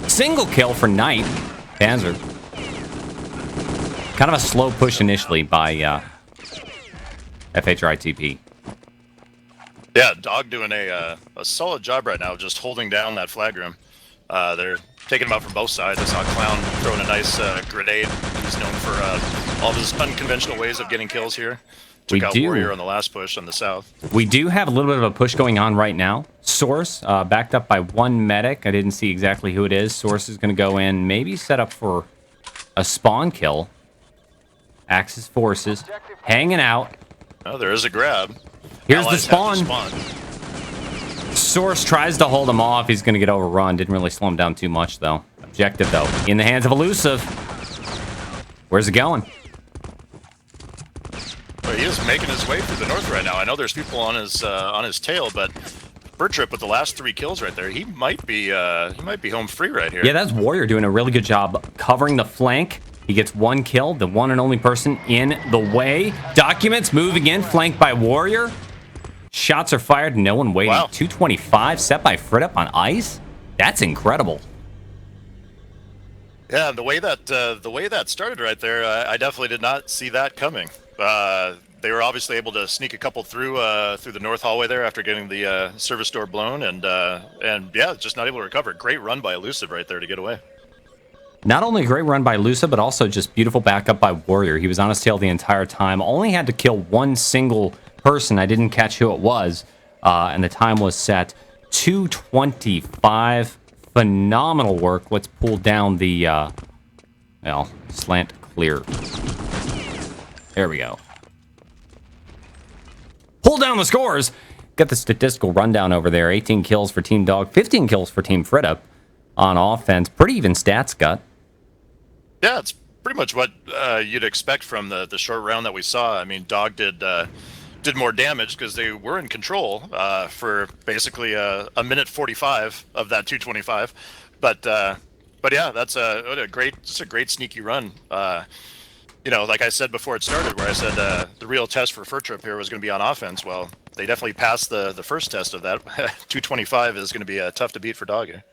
Single kill for Knight. Panzer. Kind of a slow push initially by FHRITP. Yeah, Dog doing a solid job right now, just holding down that flag room. They're taking him out from both sides. I saw Clown throwing a nice grenade. He's known for all of his unconventional ways of getting kills here. Took out Warrior on the last push on the south. We do have a little bit of a push going on right now. Source, backed up by one medic. I didn't see exactly who it is. Source is going to go in, maybe set up for a spawn kill. Axis forces hanging out. Oh, there is a grab. Here's Allies the spawn. Source tries to hold him off. He's going to get overrun. Didn't really slow him down too much, though. Objective, though, in the hands of Elusive. Where's it going? Well, he is making his way through the north right now. I know there's people on his tail, but FHRITP with the last 3 kills right there, he might be home free right here. Yeah, that's Warrior doing a really good job covering the flank. He gets 1 kill, the one and only person in the way. Documents moving in, flanked by Warrior. Shots are fired, no one waiting. Wow. 225 set by FHRITP on ice. That's incredible. Yeah, the way that started right there, I definitely did not see that coming. They were obviously able to sneak a couple through the north hallway there after getting the service door blown, and yeah, just not able to recover. Great run by Elusive right there to get away. Not only a great run by Elusive, but also just beautiful backup by Warrior. He was on his tail the entire time. Only had to kill one single person. I didn't catch who it was, and the time was set 2:25. Phenomenal work. Let's pull down the slant clear. There we go. Pull down the scores. Get the statistical rundown over there. 18 kills for Team Dog, 15 kills for Team FHRITP on offense. Pretty even stats, Gut. Yeah, it's pretty much what you'd expect from the short round that we saw. I mean, Dog did more damage because they were in control for basically a minute 45 of that 225. But yeah, that's a great sneaky run. You know, like I said before it started, where I said the real test for FHRITP here was going to be on offense. Well, they definitely passed the first test of that. 225 is going to be tough to beat for Dog here.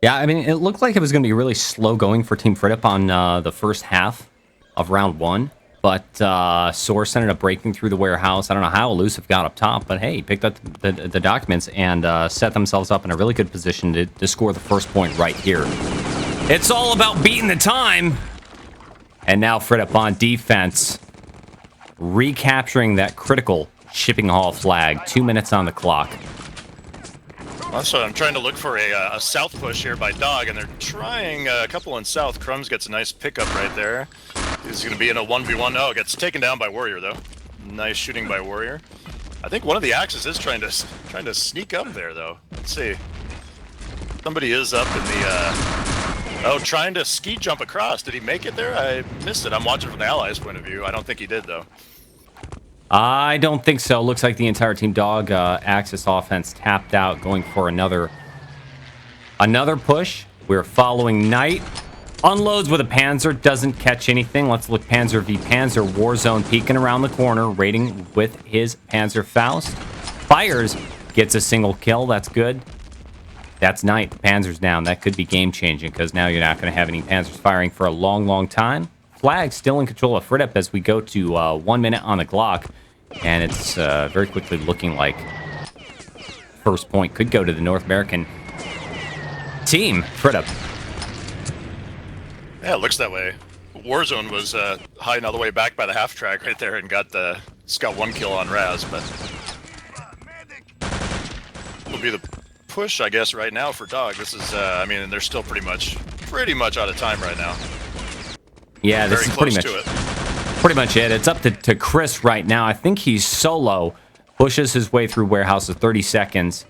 Yeah, I mean, it looked like it was going to be really slow going for Team FHRITP on the first half of round 1. But Source ended up breaking through the warehouse. I don't know how Elusive got up top, but hey, he picked up the documents and set themselves up in a really good position to score the first point right here. It's all about beating the time. And now FHRITP on defense, recapturing that critical shipping hall flag. 2 minutes on the clock. Also, I'm trying to look for a south push here by Dog, and they're trying a couple in south. Crumbs gets a nice pickup right there. He's going to be in a 1v1. Oh, gets taken down by Warrior, though. Nice shooting by Warrior. I think one of the Axes is trying to sneak up there, though. Let's see. Somebody is up in the... trying to ski jump across. Did he make it there? I missed it. I'm watching from the Allies' point of view. I don't think he did, though. I don't think so. Looks like the entire Team Dog Axis offense tapped out, going for another push. We're following Knight. Unloads with a Panzer, doesn't catch anything. Let's look Panzer v Panzer. Warzone peeking around the corner, raiding with his Panzer Faust. Fires, gets a single kill. That's good. That's Knight. The Panzer's down. That could be game-changing because now you're not going to have any Panzers firing for a long, long time. Flag still in control of FHRITP as we go to 1 minute on the clock. And it's very quickly looking like first point could go to the North American team, FHRITP. Yeah, it looks that way. Warzone was hiding all the way back by the half track right there and got one kill on Raz, but will be the push, I guess, right now for Dog. This is, I mean, they're still pretty much out of time right now. Yeah, this is pretty much it. It's up to Chris right now. I think he's solo. Pushes his way through warehouses, 30 seconds.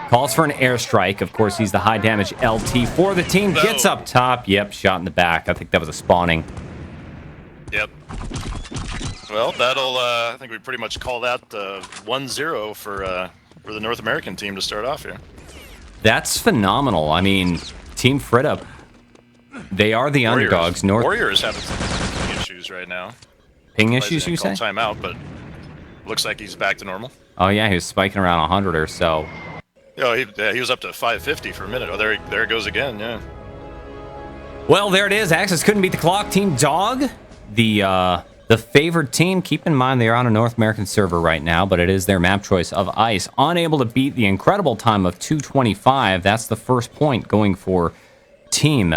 Calls for an airstrike. Of course, he's the high damage LT for the team. Gets up top. Yep, shot in the back. I think that was a spawning. Yep. Well, that'll, I think we pretty much call that 1-0 for the North American team to start off here. That's phenomenal. I mean, Team FHRITP, they are the underdogs. Warrior is having some issues right now. Ping issues, you say? Timeout, but looks like he's back to normal. Oh, yeah, he was spiking around 100 or so. Oh, he was up to 550 for a minute. Oh, there it goes again, yeah. Well, there it is. Axis couldn't beat the clock. Team Dog, the favored team. Keep in mind they are on a North American server right now, but it is their map choice of ice. Unable to beat the incredible time of 2:25. That's the first point going for Team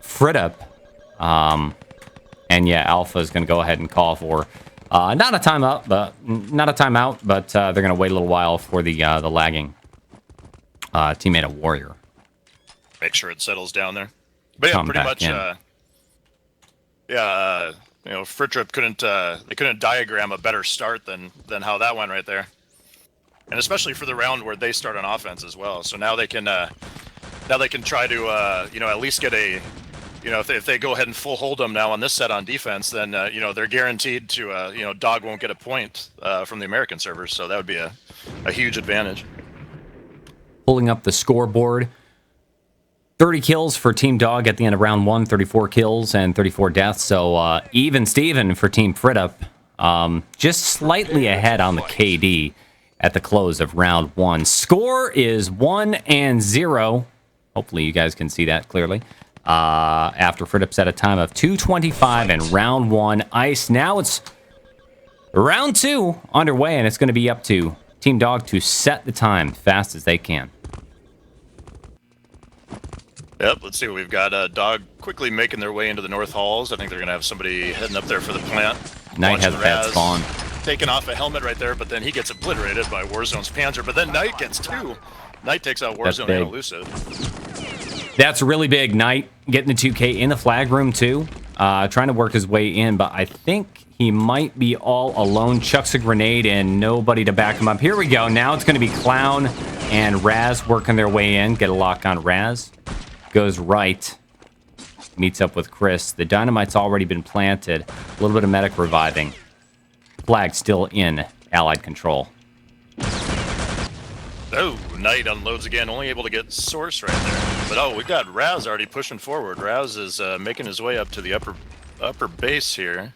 FHRITP. And yeah, Alpha is going to go ahead and call for not a timeout, but they're going to wait a little while for the lagging teammate of Warrior. Make sure it settles down there. But yeah, pretty much. You know, FHRITP couldn't diagram a better start than how that went right there, and especially for the round where they start on offense as well. So now they can try to you know, at least get a, you know, if they go ahead and full hold them now on this set on defense, then you know, they're guaranteed to you know, Dog won't get a point from the American servers, so that would be a huge advantage. Pulling up the scoreboard. 30 kills for Team Dog at the end of round 1, 34 kills and 34 deaths. So even Steven for Team FHRITP. Just slightly ahead on the KD at the close of round 1. Score is 1-0. Hopefully you guys can see that clearly. After FHRITP set a time of 2:25 in round 1. Ice. Now it's round 2 underway, and it's going to be up to Team Dog to set the time fast as they can. Yep, let's see what we've got. Dog quickly making their way into the North Halls. I think they're going to have somebody heading up there for the plant. Knight has a bad spawn. Taking off a helmet right there, but then he gets obliterated by Warzone's Panzer. But then Knight gets 2. Knight takes out Warzone and Elusive. That's really big. Knight getting the 2K in the flag room too. Trying to work his way in, but I think he might be all alone. Chucks a grenade and nobody to back him up. Here we go. Now it's going to be Clown and Raz working their way in. Get a lock on Raz. Goes right, meets up with Chris. The dynamite's already been planted. A little bit of medic reviving. Flag still in Allied control. Oh, Knight unloads again, only able to get Source right there. But oh, we got Raz already pushing forward. Raz is making his way up to the upper base here.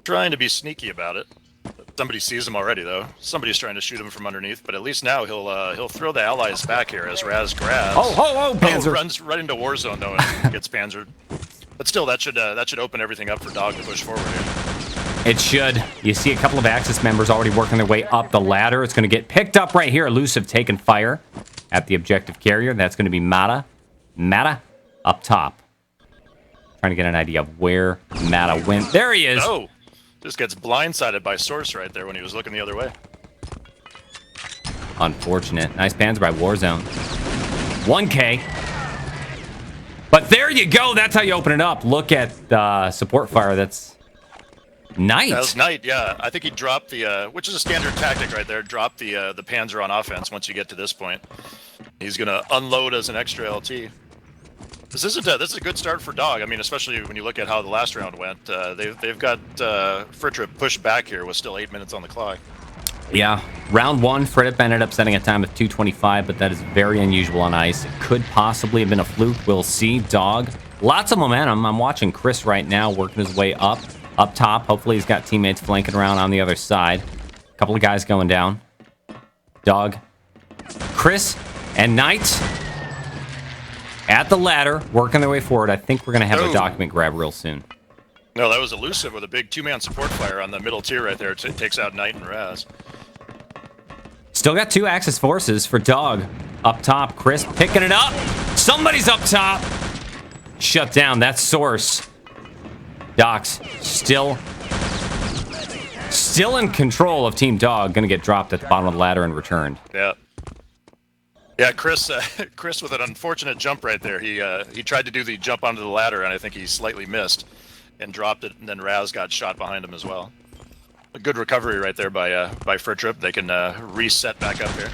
Trying to be sneaky about it. Somebody sees him already, though. Somebody's trying to shoot him from underneath, but at least now he'll throw the allies back here as Raz grabs. Panzer Runs right into war zone though and gets panzered. But still, that should open everything up for Dog to push forward here. It should. You see a couple of Axis members already working their way up the ladder. It's going to get picked up right here. Elusive taking fire at the objective carrier. That's going to be Mata. Mata up top. Trying to get an idea of where Mata went. There he is. Oh, just gets blindsided by Source right there when he was looking the other way. Unfortunate. Nice panzer by Warzone. 1K. But there you go. That's how you open it up. Look at support fire. That's Knight. That was Knight, yeah. I think he dropped the, which is a standard tactic right there, drop the Panzer on offense once you get to this point. He's going to unload as an extra LT. This is a good start for Dog. I mean, especially when you look at how the last round went. They've got FHRITP pushed back here with still 8 minutes on the clock. Yeah, round one, FHRITP ended up setting a time of 2:25, but that is very unusual on ice. It could possibly have been a fluke. We'll see. Dog, lots of momentum. I'm watching Chris right now working his way up top. Hopefully he's got teammates flanking around on the other side. A couple of guys going down. Dog, Chris, and Knight at the ladder, working their way forward. I think we're going to have a document grab real soon. No, that was Elusive with a big two-man support fire on the middle tier right there. Takes out Knight and Raz. Still got two Axis forces for Dog up top. Chris picking it up. Somebody's up top. Shut down. That's Source. Doc's still in control of Team Dog. Going to get dropped at the bottom of the ladder and returned. Yeah. Yeah, Chris with an unfortunate jump right there. He tried to do the jump onto the ladder, and I think he slightly missed and dropped it, and then Raz got shot behind him as well. A good recovery right there by FHRITP. They can reset back up here.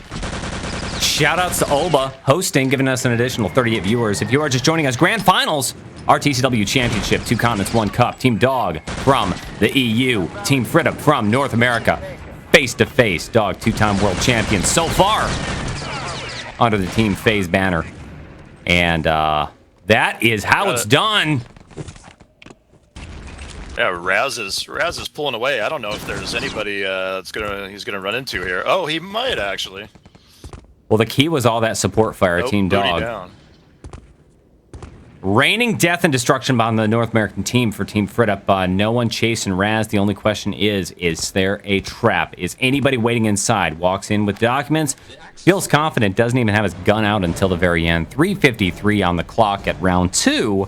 Shoutouts to Olba hosting, giving us an additional 38 viewers. If you are just joining us, Grand Finals, RTCW Championship, 2 Continents, 1 Cup. Team Dog from the EU. Team FHRITP from North America. Face-to-face, Dog, 2-time world champion so far under the Team FaZe banner. And that is how it's done. Yeah, Raz is pulling away. I don't know if there's anybody he's gonna run into here. Oh, he might actually. Well, the key was all that support fire, Team Dog. Down. Raining death and destruction on the North American team for Team FHRITP. No one chasing Raz. The only question is there a trap? Is anybody waiting inside? Walks in with documents. Feels confident. Doesn't even have his gun out until the very end. 3:53 on the clock at round 2.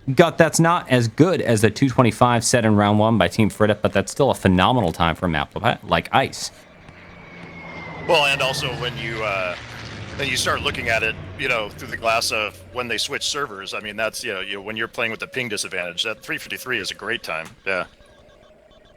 That's not as good as the 2:25 set in round 1 by Team FHRITP, but that's still a phenomenal time for a map like Ice. Well, and also when you start looking at it, through the glass of when they switch servers. I mean, that's when you're playing with the ping disadvantage, that 3:53 is a great time. Yeah.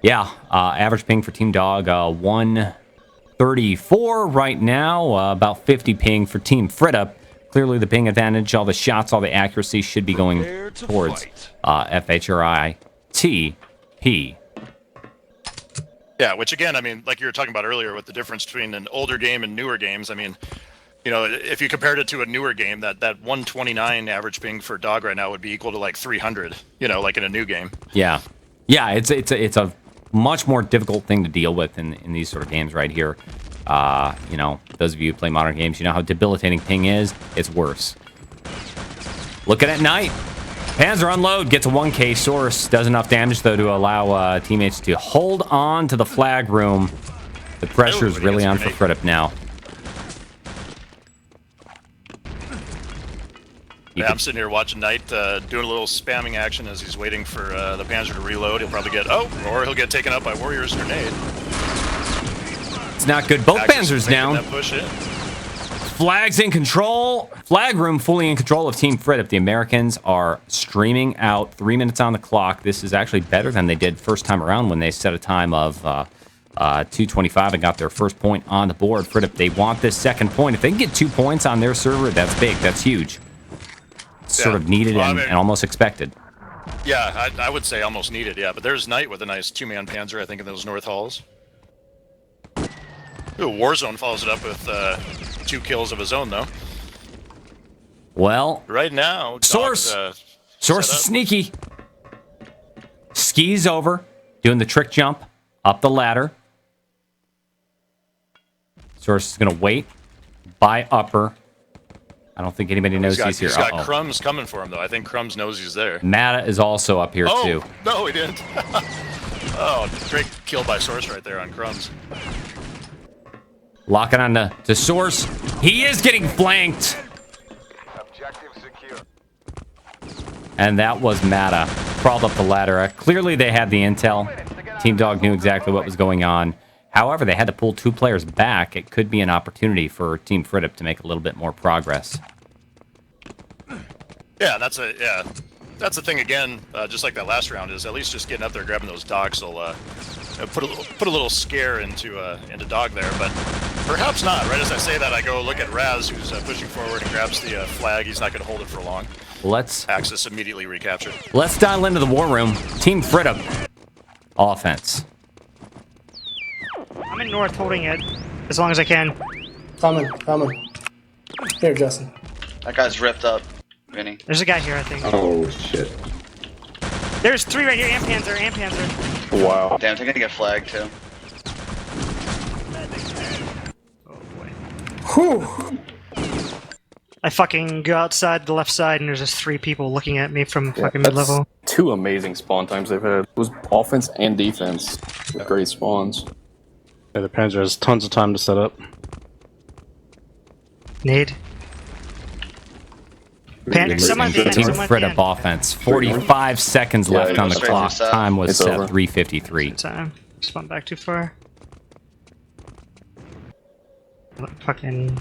Yeah. Average ping for Team Dog 134 right now. About 50 ping for Team FHRITP. Clearly, the ping advantage, all the shots, all the accuracy should be going towards FHRITP. Yeah, which again, I mean, like you were talking about earlier with the difference between an older game and newer games. I mean, if you compared it to a newer game, that 129 average ping for Dog right now would be equal to like 300, like in a new game. Yeah. Yeah, it's a much more difficult thing to deal with in these sort of games right here. Those of you who play modern games, you know how debilitating ping is. It's worse. Looking at Knight. Panzer unload, gets a 1K. Source does enough damage, though, to allow teammates to hold on to the flag room. The pressure is really on for FHRITP now. Yeah, I'm sitting here watching Knight doing a little spamming action as he's waiting for the Panzer to reload. He'll probably or he'll get taken out by Warrior's grenade. It's not good. Both Panzers down. That push in. Flags in control. Flag room fully in control of Team FHRITP. The Americans are streaming out. 3 minutes on the clock. This is actually better than they did first time around when they set a time of 2:25 and got their first point on the board. FHRITP, they want this second point. If they can get 2 points on their server, that's big. That's huge. Sort of needed and almost expected. Yeah, I would say almost needed, yeah. But there's Knight with a nice 2-man Panzer, I think, in those north halls. Ooh, Warzone follows it up with 2 kills of his own, though. Well, right now, Source is sneaky. Skis over, doing the trick jump Up the ladder. Source is going to wait. By upper. I don't think anybody knows he's here. He's got Crumbs coming for him, though. I think Crumbs knows he's there. Mata is also up here, too. No, he didn't. Oh, great kill by Source right there on Crumbs. Locking on to Source. He is getting flanked. Objective secure. And that was Mata. Crawled up the ladder. Clearly, they had the intel. Team Dog knew exactly what was going on. However, they had to pull 2 players back. It could be an opportunity for Team FHRITP to make a little bit more progress. Yeah, that's the thing again. Just like that last round, is at least just getting up there, grabbing those dogs will put a little scare into Dog there. But perhaps not. Right as I say that, I go look at Raz, who's pushing forward and grabs the flag. He's not going to hold it for long. Axis immediately recaptured. Let's dial into the war room. Team FHRITP offense. I'm in north holding it as long as I can. Coming. Here, Justin. That guy's ripped up, Vinny. There's a guy here, I think. Oh, shit. There's 3 right here. And Panzer. Wow. Damn, they're gonna get flagged too. Oh boy. Whew. I fucking go outside the left side and there's just 3 people looking at me from fucking mid-level. 2 amazing spawn times they've had. It was offense and defense with great spawns. Yeah, the Panzer has tons of time to set up. Nade. Someone Team FHRITP offense. 45 seconds left on the clock. Time was set 3:53. Time. Spawn back too far. Fucking.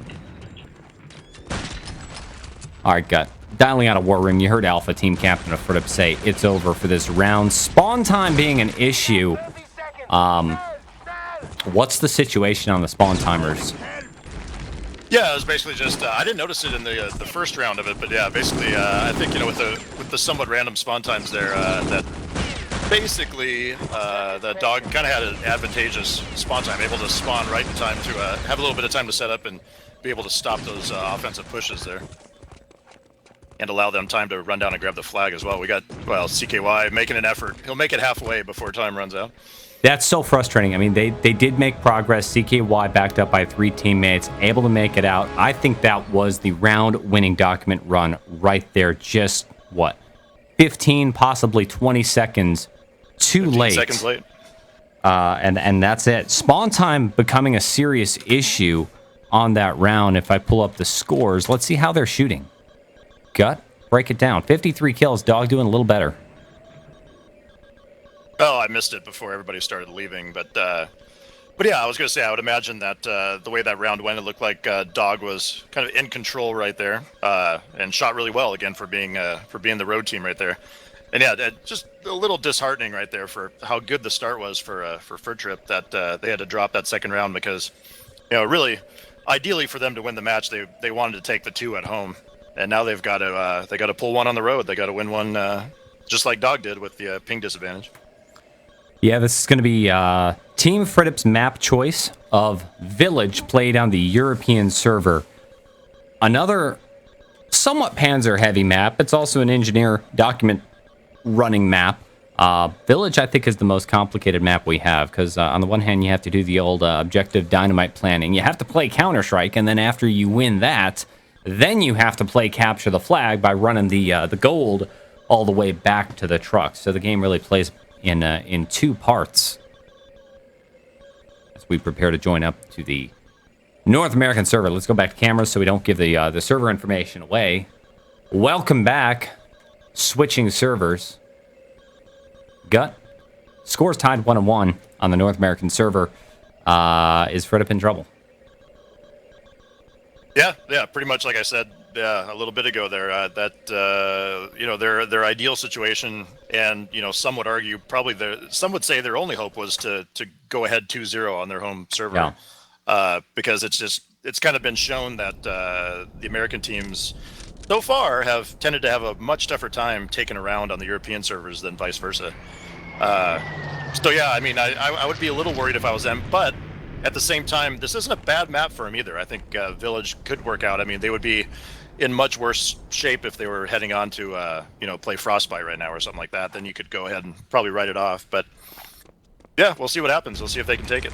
Alright, Gut. Dialing out of War Room, you heard Alpha, team captain of FHRITP, say it's over for this round. Spawn time being an issue. What's the situation on the spawn timers? Yeah, it was basically just I didn't notice it in the first round of it, but yeah, basically I think with the somewhat random spawn times there, that basically the Dog kind of had an advantageous spawn time, able to spawn right in time to have a little bit of time to set up and be able to stop those offensive pushes there. And allow them time to run down and grab the flag as well. We got, CKY making an effort. He'll make it halfway before time runs out. That's so frustrating. I mean, they did make progress. CKY backed up by 3 teammates, able to make it out. I think that was the round-winning document run right there. Just, 15, possibly 20 seconds too late. 15 seconds late. And that's it. Spawn time becoming a serious issue on that round. If I pull up the scores, let's see how they're shooting. Gut, break it down. 53 kills. Dog doing a little better. Oh, I missed it before everybody started leaving, but yeah, I was gonna say I would imagine that the way that round went, it looked like Dog was kind of in control right there, and shot really well again for being the road team right there. And yeah, just a little disheartening right there for how good the start was for FHRITP that they had to drop that second round because, really, ideally for them to win the match, they wanted to take the 2 at home. And now they've got to pull 1 on the road. They got to win 1, just like Dog did with the ping disadvantage. Yeah, this is going to be Team FHRITP's map choice of Village played on the European server. Another somewhat Panzer-heavy map. It's also an engineer document running map. Village, I think, is the most complicated map we have because on the one hand, you have to do the old objective dynamite planning. You have to play Counter-Strike, and then after you win that, then you have to play Capture the Flag by running the gold all the way back to the truck. So the game really plays in 2 parts. As we prepare to join up to the North American server. Let's go back to cameras so we don't give the server information away. Welcome back. Switching servers. Gut. Scores tied 1-1 on the North American server. Is FHRITP in trouble? Yeah, pretty much like I said a little bit ago there. Their ideal situation, and some would argue probably some would say their only hope was to go ahead 2-0 on their home server, because it's kind of been shown that the American teams so far have tended to have a much tougher time taking around on the European servers than vice versa. So yeah, I mean, I would be a little worried if I was them, but at the same time, this isn't a bad map for them either. I think Village could work out. I mean, they would be in much worse shape if they were heading on to, play Frostbite right now or something like that. Then you could go ahead and probably write it off. But yeah, we'll see what happens. We'll see if they can take it.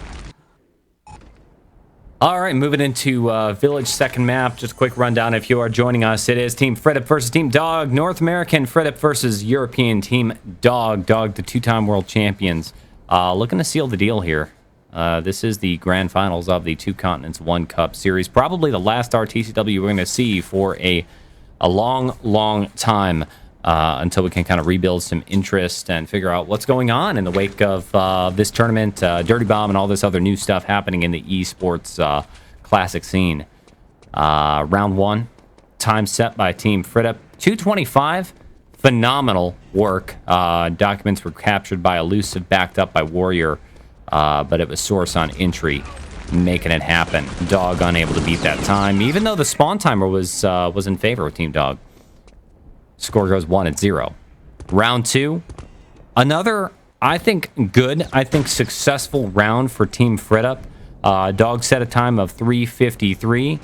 All right, moving into Village second map. Just a quick rundown if you are joining us. It is Team FHRITP versus Team Dog. North American FHRITP versus European Team Dog. Dog, the two-time world champions. Looking to seal the deal here. This is the grand finals of the 2CON1CUP series. Probably the last RTCW we're going to see for a long, long time until we can kind of rebuild some interest and figure out what's going on in the wake of this tournament, Dirty Bomb, and all this other new stuff happening in the esports classic scene. Round one, time set by Team FHRITP. 225, phenomenal work. Documents were captured by Elusive, backed up by Warrior, but it was Source on entry, making it happen. Dog unable to beat that time, even though the spawn timer was in favor of Team Dog. Score goes 1-0. Round two, another, I think, good, successful round for Team FHRITP. Dog set a time of 3:53,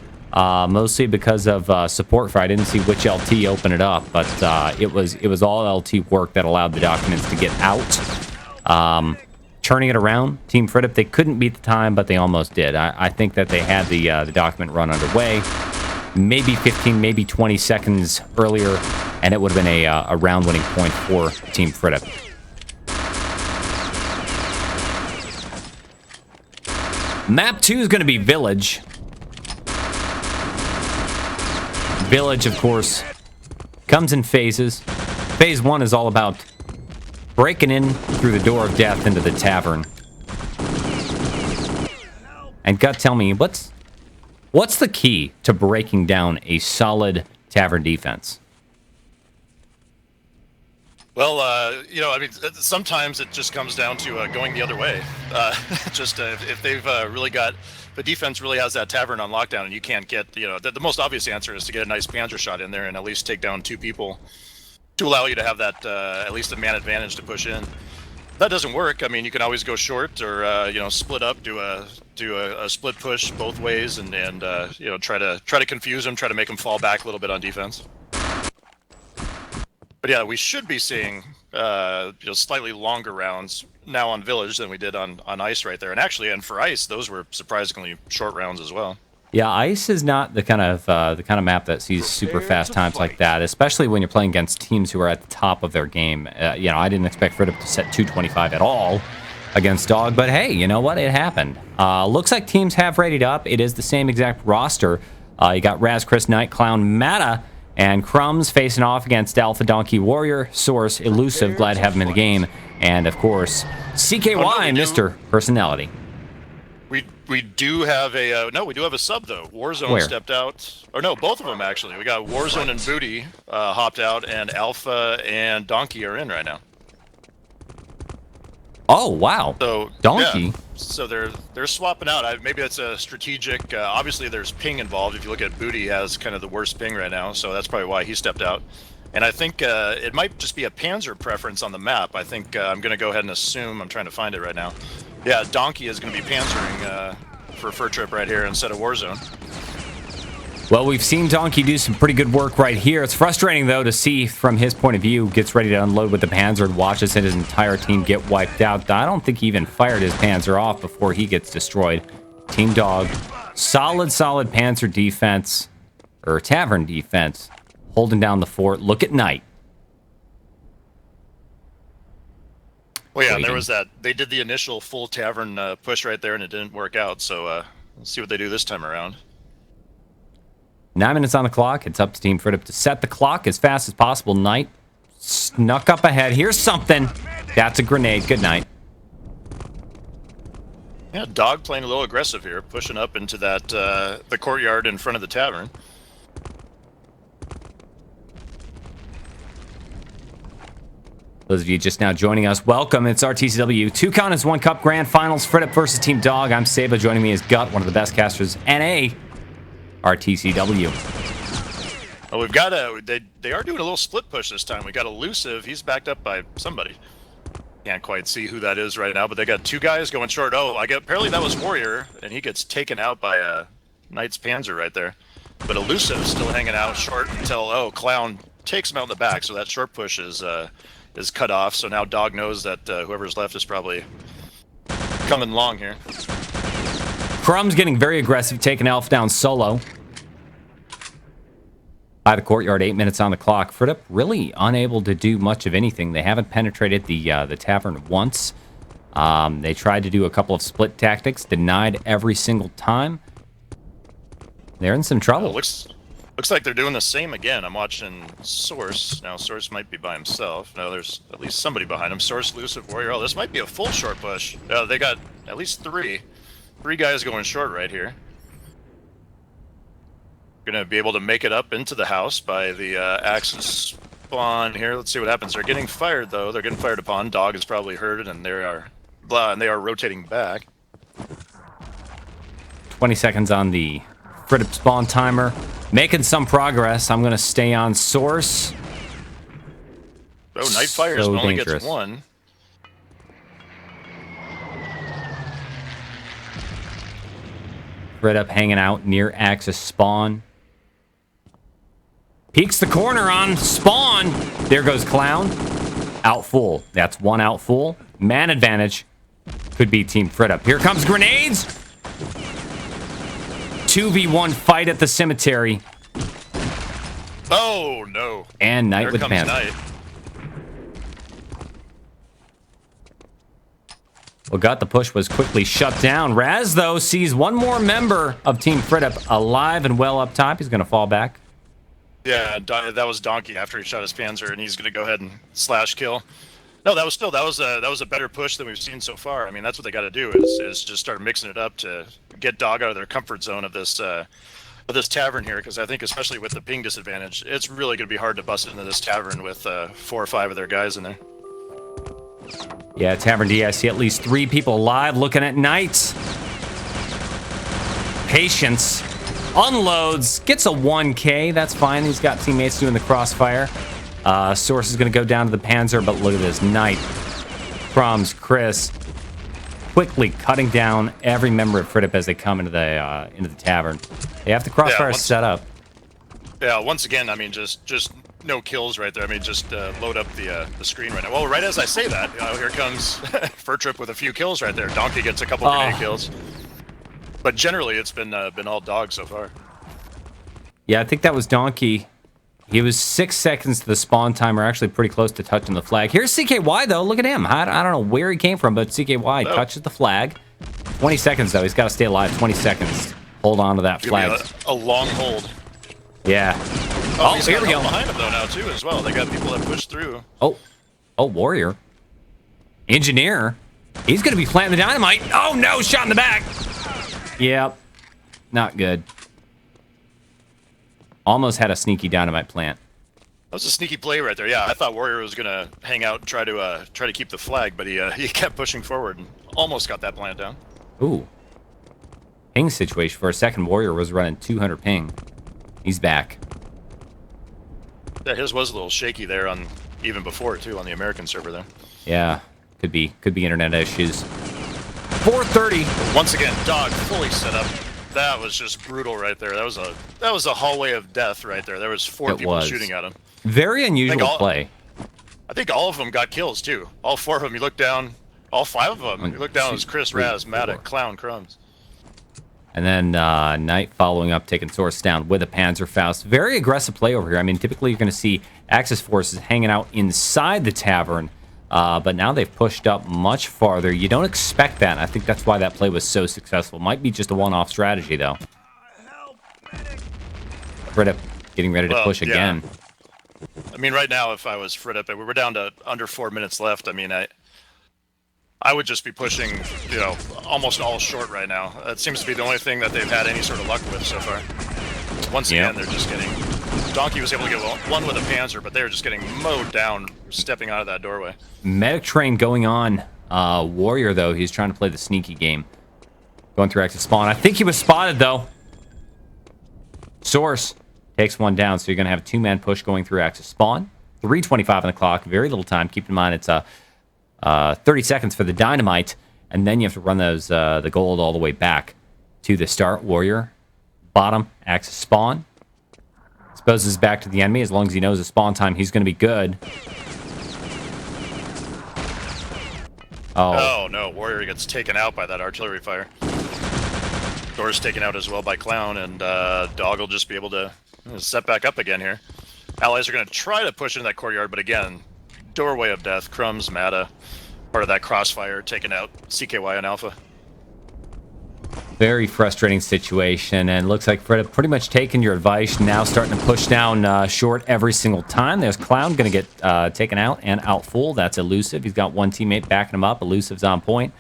mostly because of support for, I didn't see which LT open it up, but it was all LT work that allowed the documents to get out. Turning it around, Team FHRITP, they couldn't beat the time, but they almost did. I think that they had the document run underway. Maybe 15, maybe 20 seconds earlier, and it would have been a round-winning point for Team FHRITP. Map 2 is going to be Village. Village, of course, comes in phases. Phase 1 is all about breaking in through the door of death into the tavern. And gut, tell me, what's the key to breaking down a solid tavern defense? Well, I mean, sometimes it just comes down to going the other way. If they've really got, the defense really has that tavern on lockdown, and you can't get, the most obvious answer is to get a nice panzer shot in there and at least take down 2 people to allow you to have that, at least a man advantage to push in. That doesn't work. I mean, you can always go short or split up, do a split push both ways, and try to confuse them, try to make them fall back a little bit on defense. But yeah, we should be seeing slightly longer rounds now on Village than we did on Ice right there. And actually, and for Ice, those were surprisingly short rounds as well. Yeah, Ice is not the kind of map that sees super fast times like that, especially when you're playing against teams who are at the top of their game. I didn't expect FHRITP to set 225 at all against Dog, but hey, you know what? It happened. Looks like teams have readied up. It is the same exact roster. You got Raz, Chris, Knight, Clown, Mata, and Crumbs facing off against Alpha, Donkey, Warrior, Source, Elusive, glad to have him in the game, and of course, CKY, Mr. Personality. We do have a sub though. Warzone stepped out, or no, both of them actually. We got Warzone and Booty hopped out, and Alpha and Donkey are in right now. Oh wow! So Donkey. Yeah, so they're swapping out. Maybe that's a strategic. Obviously, there's ping involved. If you look at Booty, has kind of the worst ping right now, so that's probably why he stepped out. And I think it might just be a Panzer preference on the map. I think I'm going to go ahead and assume. I'm trying to find it right now. Yeah, Donkey is going to be panzering for FHRITP right here instead of Warzone. Well, we've seen Donkey do some pretty good work right here. It's frustrating, though, to see from his point of view, gets ready to unload with the Panzer and watches his entire team get wiped out. I don't think he even fired his Panzer off before he gets destroyed. Team Dog, solid Panzer defense, or tavern defense, holding down the fort. Look at Knight. Well, yeah, there was that. They did the initial full tavern push right there, and it didn't work out. So we'll see what they do this time around. 9 minutes on the clock. It's up to Team FHRITP to set the clock as fast as possible. Knight snuck up ahead. Here's something. That's a grenade. Good night. Yeah, Dog playing a little aggressive here, pushing up into that the courtyard in front of the tavern. Those of you just now joining us, welcome. It's RTCW 2CON1CUP Grand Finals, FHRITP versus Team Dog. I'm Saba. Joining me is Gut, one of the best casters, NA, RTCW. Well, we've got they are doing a little split push this time. We got Elusive. He's backed up by somebody. Can't quite see who that is right now, but they got 2 guys going short. Oh, apparently that was Warrior, and he gets taken out by Knight's Panzer right there. But Elusive still hanging out short until Clown takes him out in the back. So that short push is cut off. So now Dog knows that whoever's left is probably coming long here. Crumb's getting very aggressive, taking Elf down solo. By the courtyard, 8 minutes on the clock. FHRITP really unable to do much of anything. They haven't penetrated the tavern once. They tried to do a couple of split tactics, denied every single time. They're in some trouble. Looks like they're doing the same again. I'm watching Source. Now, Source might be by himself. No, there's at least somebody behind him. Source, Elusive, Warrior. Oh, this might be a full short push. They got at least three guys going short right here. Gonna be able to make it up into the house by the Axis spawn here. Let's see what happens. They're getting fired though. They're getting fired upon. Dog is probably hurt, and they are rotating back. 20 seconds on the FHRITP spawn timer. Making some progress. I'm gonna stay on Source. Oh, Night Fires So only dangerous. gets one. FHRITP hanging out near Axis spawn. Peeks the corner on spawn. There goes Clown. Out full. That's one out full. Man advantage. Could be Team FHRITP. Here comes grenades. 2v1 fight at the cemetery. Oh no! And Knight There with comes Panther. Knight. What got the push was quickly shut down. Raz, though, sees one more member of Team FHRITP alive and well up top. He's going to fall back. Yeah, that was Donkey after he shot his Panzer, and he's gonna go ahead and slash kill. No, that was a better push than we've seen so far. I mean, that's what they got to do is just start mixing it up to get Dog out of their comfort zone of this tavern here, because I think especially with the ping disadvantage, it's really gonna be hard to bust into this tavern with 4 or 5 of their guys in there. Yeah, Tavern D, I see at least 3 people alive looking at Knight. Patience. Unloads. Gets a 1K. That's fine. He's got teammates doing the crossfire. Source is going to go down to the Panzer, but look at this. Knight, Crumbs, Chris, quickly cutting down every member of FHRITP as they come into the tavern. They have the crossfire set up. Yeah, once again, I mean, just no kills right there. I mean, just load up the screen right now. Well, right as I say that, here comes FHRITP with a few kills right there. Donkey gets a couple of grenade kills. But generally, it's been all Dog so far. Yeah, I think that was Donkey. He was 6 seconds to the spawn timer, actually pretty close to touching the flag. Here's CKY, though. Look at him. I don't know where he came from, but CKY touches the flag. 20 seconds, though. He's got to stay alive 20 seconds. Hold on to that flag. A long hold. Yeah. Oh, Here we go. Behind him, though, now, too, as well. They got people that push through. Oh, Warrior. Engineer. He's going to be planting the dynamite. Oh, no. Shot in the back. Yep. Not good. Almost had a sneaky dynamite plant. That was a sneaky play right there. Yeah, I thought Warrior was gonna hang out and try to keep the flag, but he kept pushing forward and almost got that plant down. Ooh. Ping situation for a second. Warrior was running 200 ping. He's back. Yeah, his was a little shaky there on even before too on the American server there. Yeah, could be internet issues. 4:30. Once again, Dog fully set up. That was just brutal right there. That was a hallway of death right there. There was 4 people shooting at him. Very unusual play. I think all of them got kills too. All 4 of them. You look down. All 5 of them. You look down. It was Chris, Raz, Maddox, Clown, Crumbs. And then Knight following up, taking Source down with a Panzerfaust. Very aggressive play over here. I mean, typically you're going to see Axis forces hanging out inside the tavern. But now they've pushed up much farther. You don't expect that. I think that's why that play was so successful. Might be just a one-off strategy, though. FHRITP getting ready to push again. I mean, right now, if I was FHRITP, and we were down to under 4 minutes left, I mean, I would just be pushing, almost all short right now. That seems to be the only thing that they've had any sort of luck with so far. Once again, they're just getting... Donkey was able to get one with a Panzer, but they were just getting mowed down, stepping out of that doorway. Medic train going on. Warrior, though, he's trying to play the sneaky game. Going through Axis spawn. I think he was spotted, though. Source takes one down, so you're going to have a 2-man push going through Axis spawn. 3:25 on the clock. Very little time. Keep in mind, it's 30 seconds for the dynamite, and then you have to run those the gold all the way back to the start. Warrior, bottom, Axis spawn. Exposes back to the enemy. As long as he knows the spawn time, he's going to be good. Oh no, Warrior gets taken out by that artillery fire. Door's taken out as well by Clown, and Dog will just be able to set back up again here. Allies are going to try to push into that courtyard, but again, doorway of death. Crumbs, Mata, part of that crossfire, taken out. CKY and Alpha. Very frustrating situation, and looks like Fred have pretty much taken your advice. Now starting to push down short every single time. There's Clown going to get taken out and out full. That's Elusive. He's got one teammate backing him up. Elusive's on point.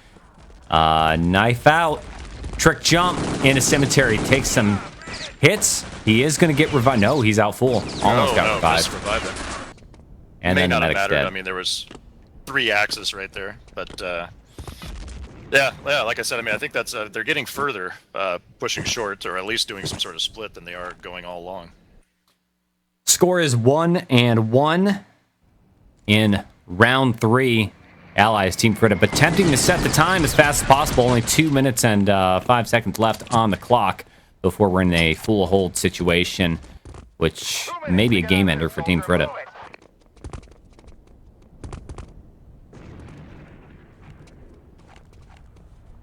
Knife out. Trick jump into Cemetery. Takes some hits. He is going to get revived. No, he's out full. Almost got revived. And then the medic's dead. I mean, there was 3 axes right there, but yeah, like I said, I mean, I think that's they're getting further pushing short, or at least doing some sort of split than they are going all along. Score is 1-1 in round 3. Allies Team FHRITP attempting to set the time as fast as possible. Only 2 minutes and 5 seconds left on the clock before we're in a full hold situation, which may be a game ender for Team FHRITP.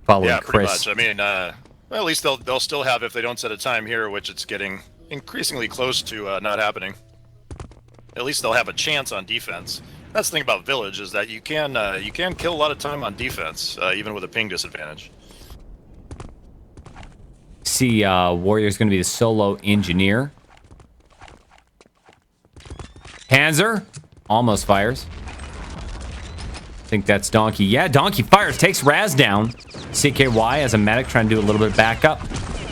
Yeah, pretty much. I mean, well, at least they'll still have, if they don't set a time here, which it's getting increasingly close to not happening. At least they'll have a chance on defense. That's the thing about Village, is that you can kill a lot of time on defense, even with a ping disadvantage. See, Warrior's going to be the solo engineer. Panzer almost fires. I think that's Donkey. Yeah, Donkey fires, takes Raz down. CKY as a medic trying to do a little bit of backup.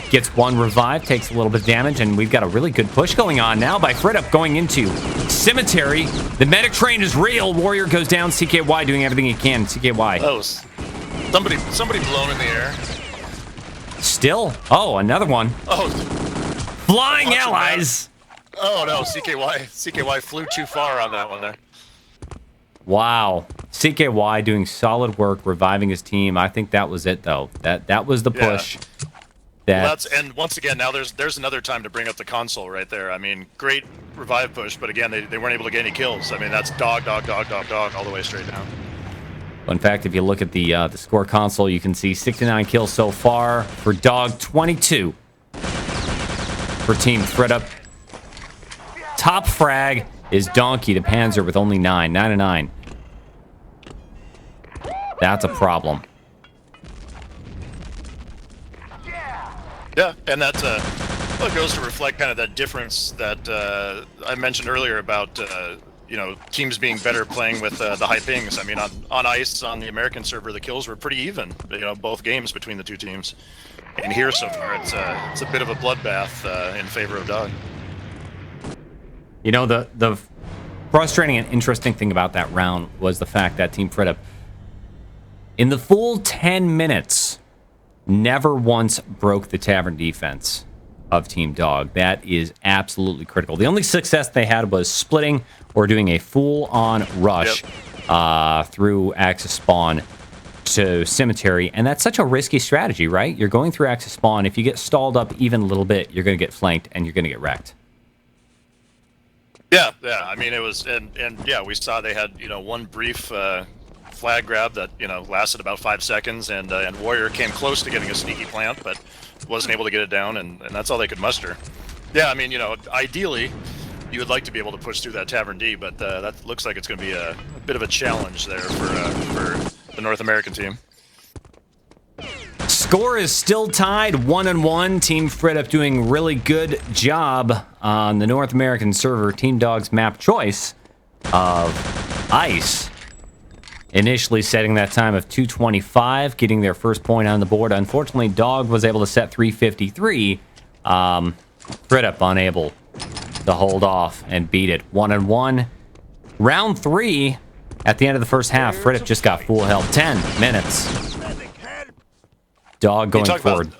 Gets one revive, takes a little bit of damage, and we've got a really good push going on now by FHRITP going into Cemetery. The medic train is real. Warrior goes down. CKY doing everything he can. CKY. Oh, somebody blown in the air. Still. Oh, another one. Oh. Flying allies. Oh no, CKY flew too far on that one there. Wow. CKY doing solid work, reviving his team. I think that was it, though. That was the push. Well, and once again, now there's another time to bring up the console right there. I mean, great revive push, but again, they weren't able to get any kills. I mean, that's dog all the way straight down. In fact, if you look at the score console, you can see 69 kills so far for Dog, 22 for Team FHRITP. Top frag is Donkey to Panzer with only 9 and 9. That's a problem. Yeah, and that well, it goes to reflect kind of that difference that I mentioned earlier about you know, teams being better playing with the high pings. I mean, on ice on the American server, the kills were pretty even. You know, both games between the two teams. And here so far, it's a bit of a bloodbath in favor of Dog. You know, the frustrating and interesting thing about that round was the fact that Team FHRITP, in the full 10 minutes, never once broke the tavern defense of Team Dog. That is absolutely critical. The only success they had was splitting or doing a full-on rush through Axis Spawn to Cemetery, and that's such a risky strategy, right? You're going through Axis Spawn. If you get stalled up even a little bit, you're going to get flanked and you're going to get wrecked. Yeah. I mean, it was, and yeah, we saw they had, you know, one brief flag grab that, you know, lasted about 5 seconds, and Warrior came close to getting a sneaky plant, but wasn't able to get it down, and that's all they could muster. Yeah, I mean, you know, ideally, you would like to be able to push through that Tavern D, but that looks like it's going to be a bit of a challenge there for the North American team. Score is still tied 1-1. Team FHRITP doing really good job on the North American server. Team Dog's map choice of Ice, initially setting that time of 2:25, getting their first point on the board. Unfortunately, Dog was able to set 3:53. FHRITP unable to hold off and beat it. 1-1. Round 3, at the end of the first half, FHRITP just got full health. 10 minutes. Dog going forward.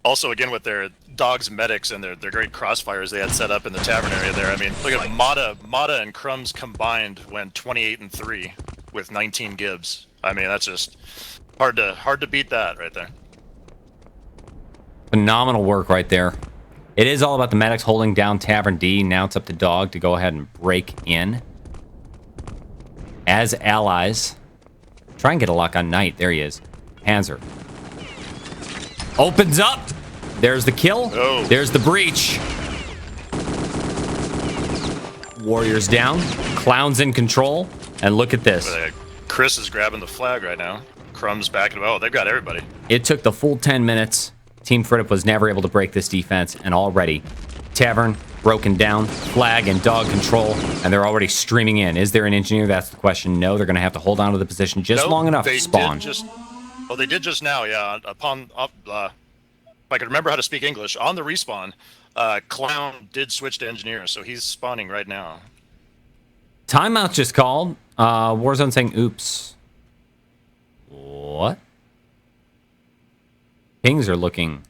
Also, again, with their Dog's medics and their great crossfires they had set up in the tavern area there. I mean, look at Mata and Crumbs combined went 28-3 with 19 Gibbs. I mean, that's just hard to beat that right there. Phenomenal work right there. It is all about the medics holding down Tavern D. Now it's up to Dog to go ahead and break in. As allies Try and get a lock on Knight. There he is. Panzer. Opens up. There's the kill. Oh. There's the breach. Warriors down. Clown's in control. And look at this. Chris is grabbing the flag right now. Crumb's backing him. Oh, they've got everybody. It took the full 10 minutes. Team FHRITP was never able to break this defense. And already, Tavern broken down, flag and dog control, and they're already streaming in. Is there an engineer? That's the question. No, they're going to have to hold on to the position just long enough to spawn. They did just now, yeah. If I could remember how to speak English, on the respawn, Clown did switch to engineer, so he's spawning right now. Timeout just called. Warzone saying, oops. What? Pings are looking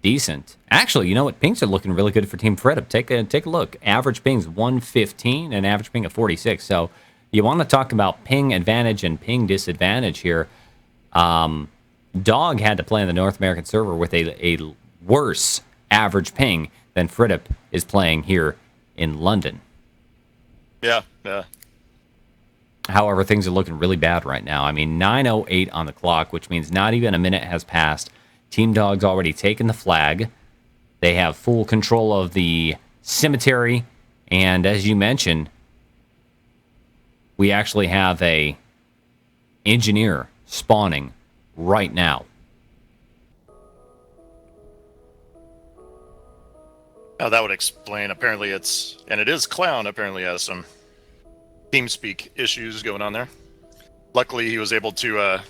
decent. Actually, you know what? Pings are looking really good for Team FHRITP. Take a look. Average ping's 115 and average ping of 46. So you want to talk about ping advantage and ping disadvantage here. Dog had to play on the North American server with a worse average ping than FHRITP is playing here in London. Yeah. However, things are looking really bad right now. I mean, 9:08 on the clock, which means not even a minute has passed. Team Dog's already taken the flag. They have full control of the cemetery. And as you mentioned, we actually have a engineer spawning right now. Now that would explain. Apparently it is Clown apparently has some TeamSpeak issues going on there. Luckily he was able to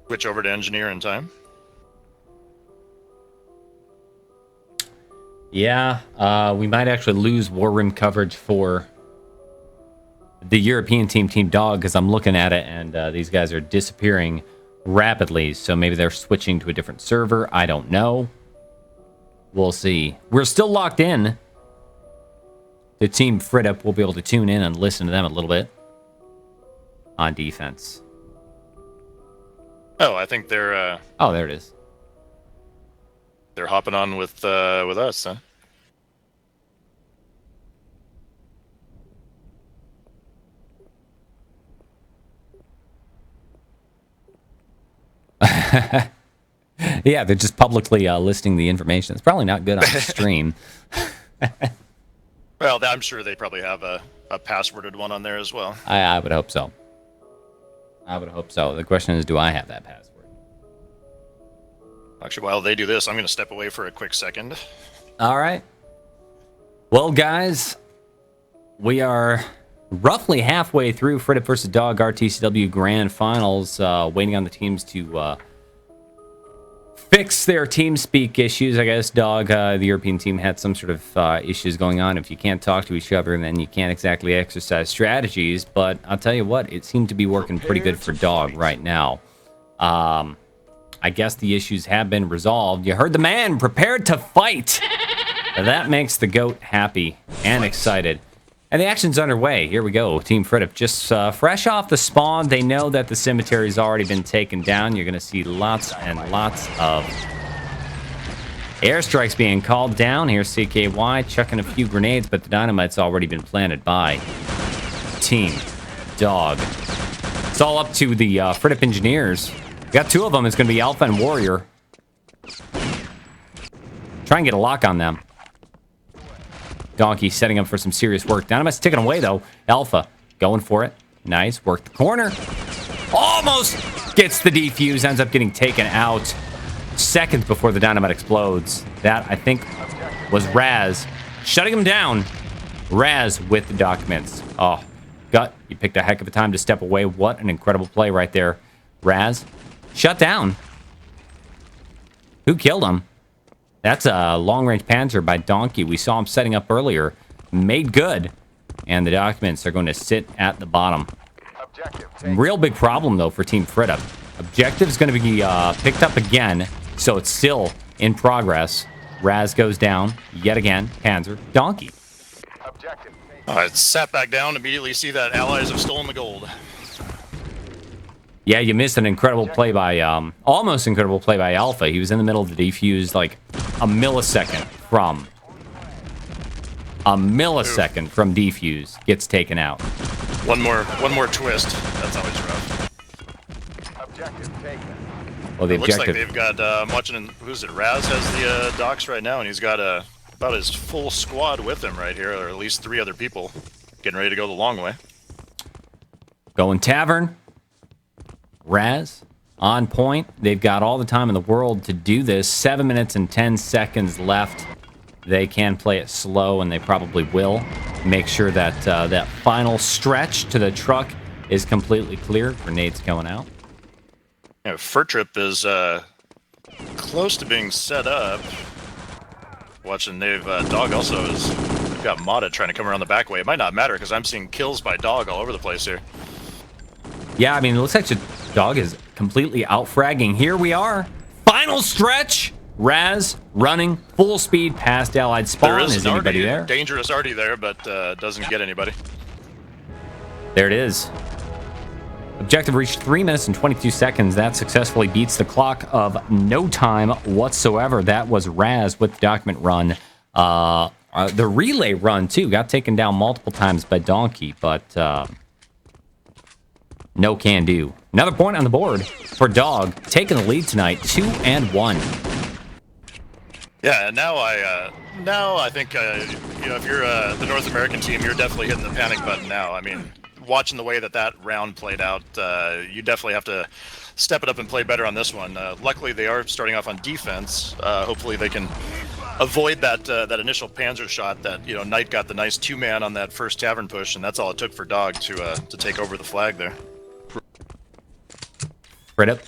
switch over to engineer in time. Yeah, we might actually lose War Room coverage for the European team, Team Dog, because I'm looking at it and these guys are disappearing rapidly. So maybe they're switching to a different server. I don't know. We'll see. We're still locked in to Team FHRITP. We'll be able to tune in and listen to them a little bit on defense. Oh, I think they're... oh, there it is. They're hopping on with us, huh? Yeah, they're just publicly listing the information. It's probably not good on the stream. Well, I'm sure they probably have a passworded one on there as well. I would hope so. I would hope so. The question is, do I have that password? Actually, while they do this, I'm going to step away for a quick second. All right. Well, guys, we are roughly halfway through FHRITP versus Dog RTCW Grand Finals, waiting on the teams to fix their TeamSpeak issues. I guess Dog, the European team, had some sort of issues going on. If you can't talk to each other, then you can't exactly exercise strategies. But I'll tell you what, it seemed to be working pretty good for Dog right now. I guess the issues have been resolved. You heard the man, prepared to fight. That makes the GOAT happy and excited. And the action's underway. Here we go. Team FHRITP just fresh off the spawn. They know that the cemetery's already been taken down. You're going to see lots and lots of airstrikes being called down. Here's CKY chucking a few grenades, but the dynamite's already been planted by Team Dog. It's all up to the FHRITP engineers. We got two of them. It's going to be Alpha and Warrior. Try and get a lock on them. Donkey setting up for some serious work. Dynamite's ticking away, though. Alpha going for it. Nice. Work the corner. Almost gets the defuse. Ends up getting taken out seconds before the dynamite explodes. That, I think, was Raz shutting him down. Raz with the documents. Oh, Gut, you picked a heck of a time to step away. What an incredible play right there. Raz shut down. Who killed him? That's a long-range Panzer by Donkey. We saw him setting up earlier. Made good. And the documents are going to sit at the bottom. Real big problem, though, for Team FHRITP. Objective's going to be picked up again, so it's still in progress. Raz goes down yet again. Panzer. Donkey. It sat back down, immediately see that allies have stolen the gold. Yeah, you missed an incredible play by, almost incredible play by Alpha. He was in the middle of the defuse, like a millisecond from defuse. Gets taken out. One more twist. That's always rough. Objective taken. Well, the It looks objective. like they've got who's it? Raz has the docks right now, and he's got about his full squad with him right here, or at least 3 other people, getting ready to go the long way. Going Tavern. Raz on point. They've got all the time in the world to do this. 7 minutes and 10 seconds left. They can play it slow, and they probably will. Make sure that that final stretch to the truck is completely clear. Grenades going out. Yeah, FHRITP is close to being set up. Watching they've Dog also is. They've got Mata trying to come around the back way. It might not matter because I'm seeing kills by Dog all over the place here. Yeah, I mean, it looks like the Dog is completely out-fragging. Here we are. Final stretch. Raz running full speed past Allied spawn. There Is an anybody Artie, there? dangerous Artie there, but doesn't get anybody. There it is. Objective reached 3 minutes and 22 seconds. That successfully beats the clock of no time whatsoever. That was Raz with the document run. The relay run, too, got taken down multiple times by Donkey, but no can do. Another point on the board for Dog, taking the lead tonight, 2-1. Yeah, and now I think if you're the North American team, you're definitely hitting the panic button now. I mean, watching the way that round played out, you definitely have to step it up and play better on this one. Luckily, they are starting off on defense. Hopefully, they can avoid that initial Panzer shot that Knight got the nice 2-man on that first Tavern push, and that's all it took for Dog to take over the flag there. FHRITP.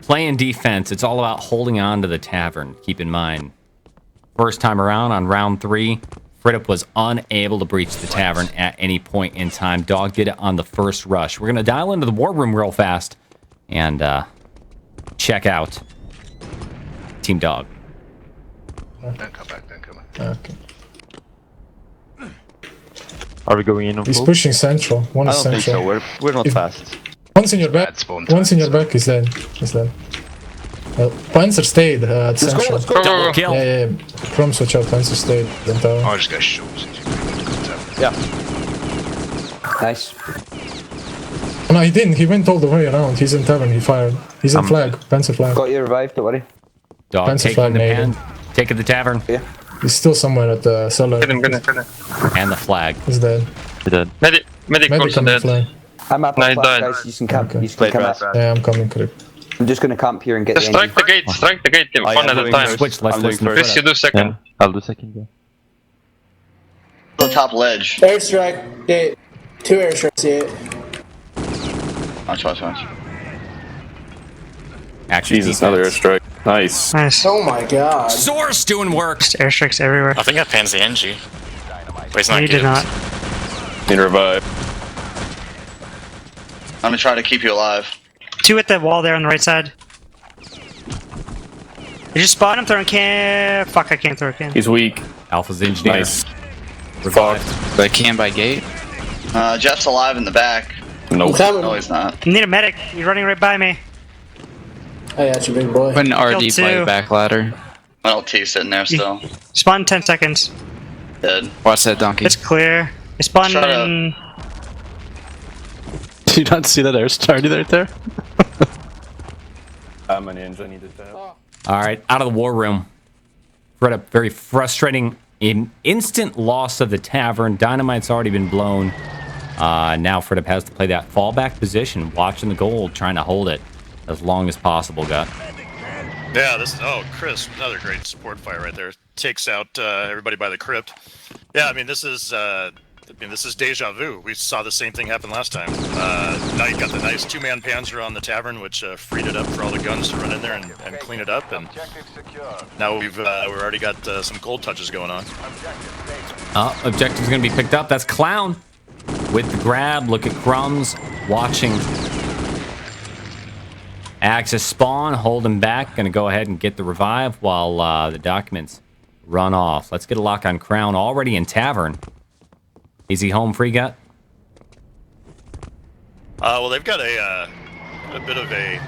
Playing defense, it's all about holding on to the Tavern. Keep in mind, first time around on round 3, FHRITP was unable to breach the Tavern at any point in time. Dog did it on the first rush. We're going to dial into the war room real fast and check out Team Dog. Don't come back, don't come back. Okay. Are we going in on He's full? pushing central. One is central. We're not If- fast. One's in your back. Bad spawn One's in time, your back. He's dead. He's dead. Panzer stayed at central. Double kill. Yeah. From switch out. Panzer stayed. Then tower. I'll just go short since you've got Yeah. Nice. No, he didn't. He went all the way around. He's in tavern. He fired. He's in flag. Panzer flag. Got you revived, don't worry. Dog Panzer taking flag the made taking the Tavern He's still somewhere at the cellar. and the flag. He's dead. Medic Maybe coming flag. I'm up on flag, guys. You can camp. Okay. You can come up. Yeah, I'm coming. Correct. I'm just gonna camp here and get the engine. Strike the gate, one at a time. Switch, let's listen to Chris, you FHRITP. do second. I'll do second, yeah. The top ledge. Airstrike. Gate. 2 airstrikes. Yeah. Watch. Action Jesus, defense. another airstrike. Nice. Nice. Oh my god. Source doing work. Just airstrikes everywhere. I think I pans the NG. But he's No, not you did getting not. Need to revive. I'm gonna try to keep you alive. 2 at that wall there on the right side. You just spot him throwing can. Fuck, I can't throw a can. He's weak. Alpha's engineer. Nice. Revived. But can by gate? Jeff's alive in the back. Nope. No, he's not. You need a medic. You're running right by me. Hey, that's your big boy. Put an Killed RD by 2. the back ladder. LT sitting there still. Spawn in 10 seconds. Dead. Watch that donkey. It's clear. I spawned Shut up. in. Do you not see that airstrike right there? I'm an engine. Needed to. All right, out of the war room. FHRITP, very frustrating. Instant loss of the Tavern. Dynamite's already been blown. Now FHRITP has to play that fallback position, watching the gold, trying to hold it as long as possible, Gut. Yeah, Chris, another great support fire right there. Takes out everybody by the crypt. Yeah, I mean this is deja vu. We saw the same thing happen last time. Knight got the nice 2-man Panzer on the Tavern, which freed it up for all the guns to run in there and clean it up. And now we've already got some gold touches going on. Objective's going to be picked up. That's Clown with the grab. Look at Crumbs watching Axis spawn, hold him back. Going to go ahead and get the revive while the documents run off. Let's get a lock on Crown already in Tavern. Is he home free, Gut? Well, they've got a bit of a.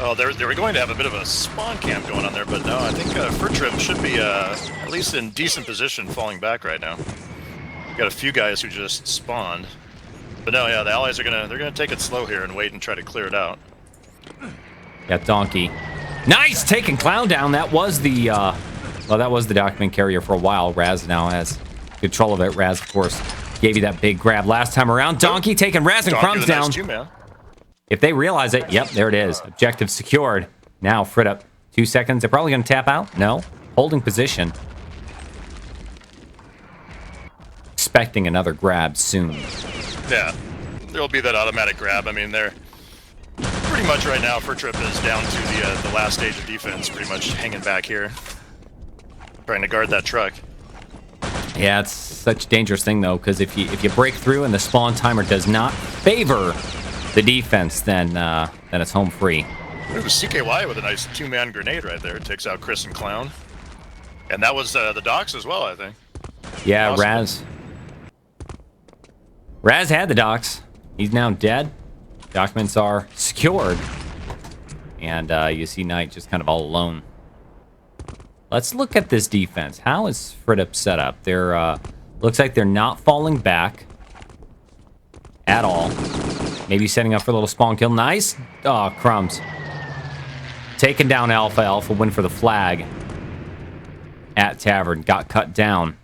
Oh, they were going to have a bit of a spawn camp going on there, but no, I think FHRITP should be at least in decent position falling back right now. Got a few guys who just spawned. But no, yeah, the allies they're gonna take it slow here and wait and try to clear it out. Got Donkey. Nice! Taking Clown down. That was the, well, that was the document carrier for a while. Raz now has control of it. Raz, of course, gave you that big grab last time around. Donkey taking Raz and Crumbs down. Nice too, man. If they realize it, yep, there it is. Objective secured. Now, FHRITP, 2 seconds. They're probably going to tap out. No. Holding position. Expecting another grab soon. Yeah, there'll be that automatic grab. I mean, they're pretty much right now. FHRITP is down to the last stage of defense, pretty much hanging back here, trying to guard that truck. Yeah, it's such a dangerous thing though, because if you break through and the spawn timer does not favor the defense, then it's home free. Ooh, CKY with a nice 2-man grenade right there. Takes out Chris and Clown, and that was the docks as well, I think. Yeah, Awesome. Raz had the docks. He's now dead. Documents are secured. And you see Knight just kind of all alone. Let's look at this defense. How is FHRITP set up? They're looks like they're not falling back at all. Maybe setting up for a little spawn kill. Nice. Oh, crumbs. Taking down Alpha. Alpha win for the flag at Tavern. Got cut down.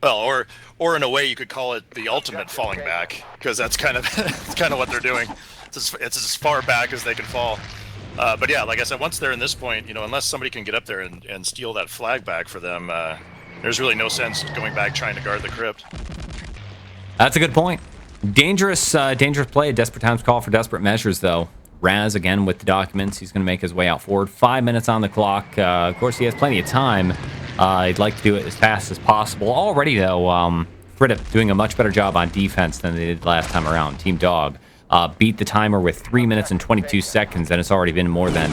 Well, or in a way you could call it the ultimate falling back, because that's kind of it's kind of what they're doing. It's as far back as they can fall. But yeah, like I said, once they're in this point, you know, unless somebody can get up there and steal that flag back for them, there's really no sense going back trying to guard the crypt. That's a good point. Dangerous play. Desperate times call for desperate measures, though. Raz, again, with the documents. He's going to make his way out forward. 5 minutes on the clock. Of course, he has plenty of time. He'd like to do it as fast as possible. Already, though, FHRITP doing a much better job on defense than they did last time around. Team Dog beat the timer with 3 minutes and 22 seconds, and it's already been more than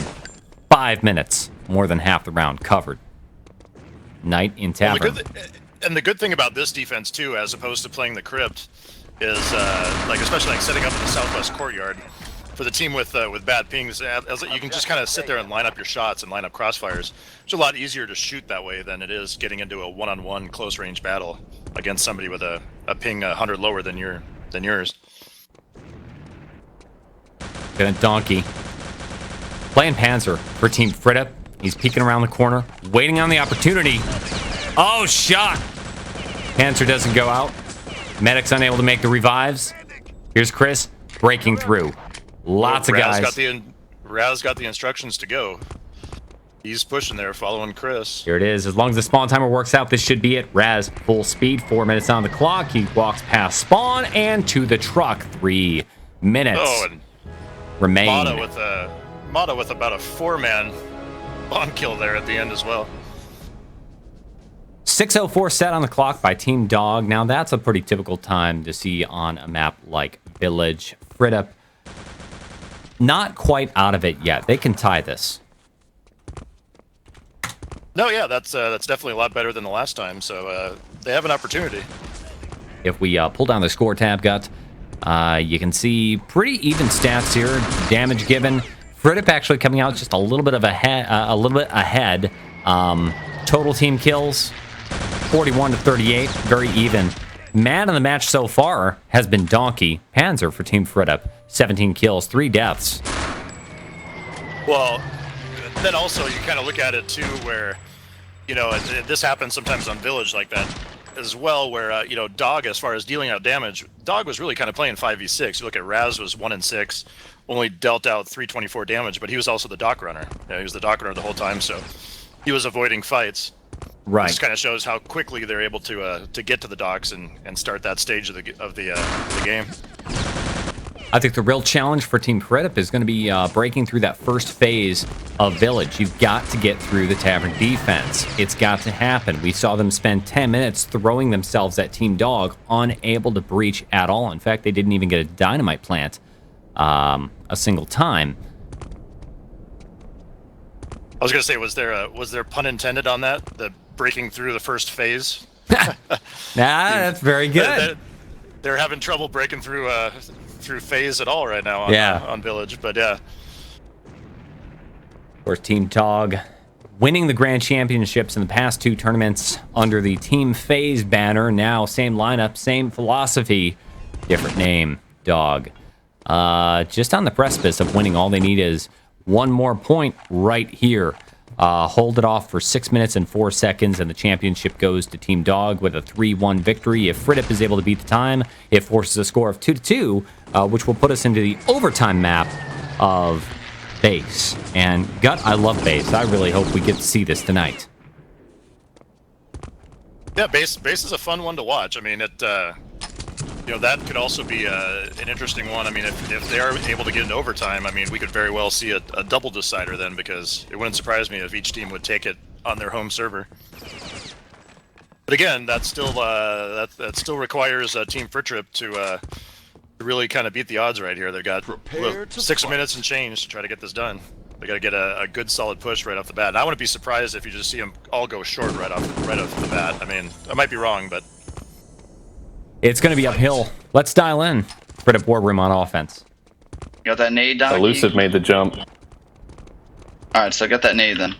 5 minutes, more than half the round covered. Knight in Tavern. And the good thing about this defense, too, as opposed to playing the crypt, is especially setting up in the southwest courtyard. For the team with bad pings, you can just kind of sit there and line up your shots and line up crossfires. It's a lot easier to shoot that way than it is getting into a one-on-one close-range battle against somebody with a ping 100 lower than yours. Got a Donkey. Playing Panzer for Team FHRITP. He's peeking around the corner, waiting on the opportunity. Oh, shot! Panzer doesn't go out. Medic's unable to make the revives. Here's Chris breaking through. Lots of guys. Raz got the instructions to go. He's pushing there, following Chris. Here it is. As long as the spawn timer works out, this should be it. Raz, full speed, 4 minutes on the clock. He walks past spawn and to the truck. 3 minutes and remain. Mata with about a 4-man bomb kill there at the end as well. 6:04 set on the clock by Team Dog. Now that's a pretty typical time to see on a map like Village. FHRITP not quite out of it yet. They can tie this. No, yeah, that's definitely a lot better than the last time. So they have an opportunity. If we pull down the score tab, Gut, you can see pretty even stats here. Damage given. FHRITP actually coming out just a little bit ahead. Total team kills 41 to 38, very even. Man of the match so far has been Donkey. Panzer for Team FHRITP, 17 kills, 3 deaths. Well, then also you kind of look at it too, where this happens sometimes on Village like that as well, where Dog, as far as dealing out damage, Dog was really kind of playing 5v6. You look at Raz was 1-6, only dealt out 324 damage, but he was also the dock runner. He was the dock runner the whole time, so he was avoiding fights. Right. This kind of shows how quickly they're able to get to the docks and start that stage of the game. I think the real challenge for Team FHRITP is going to be breaking through that first phase of Village. You've got to get through the Tavern defense. It's got to happen. We saw them spend 10 minutes throwing themselves at Team Dog, unable to breach at all. In fact, they didn't even get a dynamite plant a single time. I was going to say, was there pun intended on that? The breaking through the first phase? That's very good. They're having trouble breaking through phase at all right now on Village, but yeah. Of course, Team Dog winning the Grand Championships in the past 2 tournaments under the Team FaZe banner. Now, same lineup, same philosophy, different name, Dog. Just on the precipice of winning. All they need is one more point right here. Hold it off for 6 minutes and 4 seconds, and the championship goes to Team Dog with a 3-1 victory. If FHRITP is able to beat the time, it forces a score of 2-2, which will put us into the overtime map of base. And Gut, I love base. I really hope we get to see this tonight. Yeah, base is a fun one to watch. I mean, that could also be an interesting one. I mean, if they are able to get into overtime, I mean, we could very well see a double decider then, because it wouldn't surprise me if each team would take it on their home server. But again, that still requires Team FHRITP to really kind of beat the odds right here. They've got 6 minutes and change to try to get this done. They got to get a good solid push right off the bat. And I wouldn't be surprised if you just see them all go short right off the bat. I mean, I might be wrong, but it's going to be uphill. Let's dial in. FHRITP War Room on offense. Got that nade, Donkey? Elusive made the jump. Alright, so get that nade then.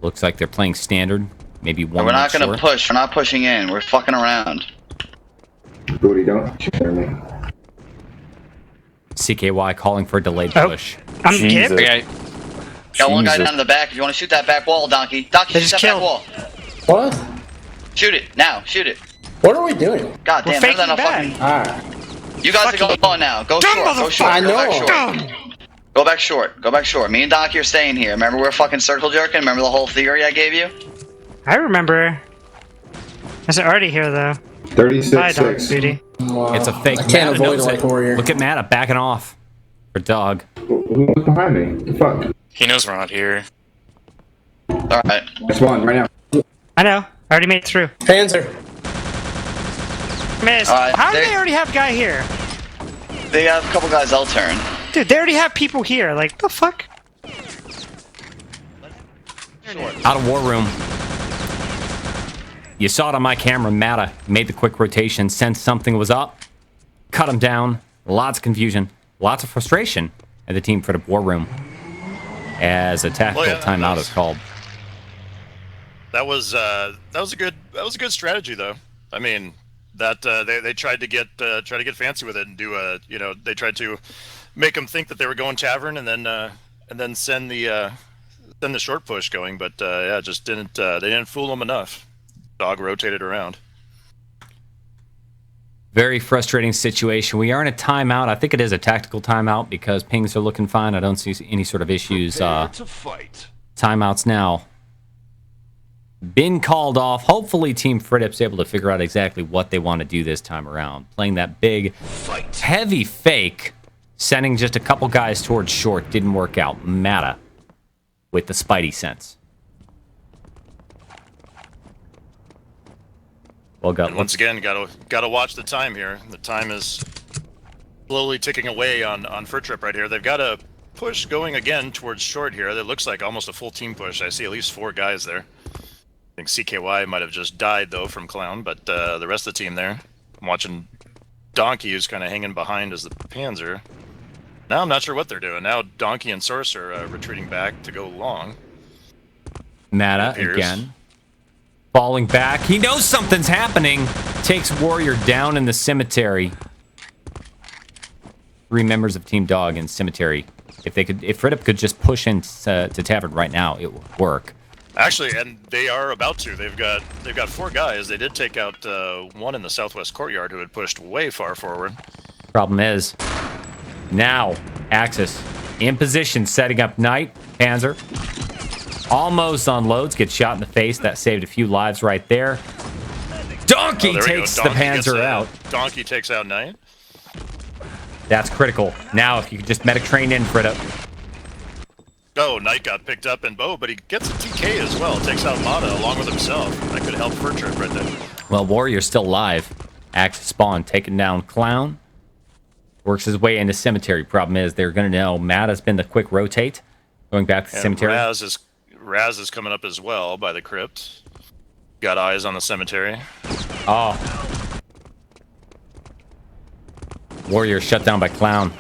Looks like they're playing standard. Maybe one. We're not going to short. push. We're not pushing in. We're fucking around. Booty, don't share me. CKY calling for a delayed push. I'm Jesus. Gip. Got one guy down in the back. If you want to shoot that back wall, Donkey. Donkey, They shoot just that back killed. wall. What? Shoot it. Now. Shoot it. What are we doing? God We're damn, faking how's that not bad. fucking... You guys are going now. Go short. Go short. I Go know. back short. Go back short. Go back short. Me and Donkey are staying here. Remember we're fucking circle jerking? Remember the whole theory I gave you? I remember. Is it already here though? 36 Dog Beauty. It's a fake. I can't Mata avoid knows like it. warrior. Look at Mata backing off for Dog. Who's behind me? The fuck? He knows we're not here. Alright. That's one right now. I know. I already made it through. Panzer. Missed. Alright, How do they- they already have a guy here? They have a couple guys I'll turn. Dude, they already have people here. Like, the fuck? Out of War Room. You saw it on my camera. Mata made the quick rotation, sensed something was up, cut him down. Lots of confusion, lots of frustration at the Team FHRITP War Room as a tactical timeout is called. that was a good strategy though. I mean, that they tried to get fancy with it and do they tried to make them think that they were going tavern and then send the short push going, but yeah, just didn't they didn't fool them enough. Dog rotated around. Very frustrating situation. We are in a timeout. I think it is a tactical timeout because pings are looking fine. I don't see any sort of issues. Timeouts now been called off. Hopefully Team FHRITP's able to figure out exactly what they want to do this time around. Playing that big, heavy fake, sending just a couple guys towards short. Didn't work out. Mata with the Spidey sense. Well, And once again, gotta watch the time here. The time is slowly ticking away on FHRITP right here. They've got a push going again towards short here. That looks like almost a full team push. I see at least 4 guys there. I think CKY might have just died though from Clown, but the rest of the team there. I'm watching Donkey, who's kind of hanging behind as the Panzer. Now I'm not sure what they're doing. Now Donkey and Source are retreating back to go long. Mata again. Falling back. He knows something's happening. Takes Warrior down in the cemetery. 3 members of Team Dog in cemetery. If FHRITP could just push into to Tavern right now, it would work. Actually, and they are about to. They've got 4 guys. They did take out one in the southwest courtyard who had pushed way far forward. Problem is, now Axis in position, setting up Knight. Panzer almost unloads, gets shot in the face. That saved a few lives right there. Donkey takes the Panzer out. Donkey takes out Knight. That's critical. Now, if you could just medic train in for it. Oh, Knight got picked up in bow, but he gets a TK as well. Takes out Mata along with himself. That could help FHRITP right there. Well, Warrior's still alive. Axis spawn, taking down Clown. Works his way into cemetery. Problem is, they're going to know Mata's been the quick rotate. Going back to the cemetery. Raz is coming up as well by the crypt. Got eyes on the cemetery. Oh. Warrior shut down by Clown.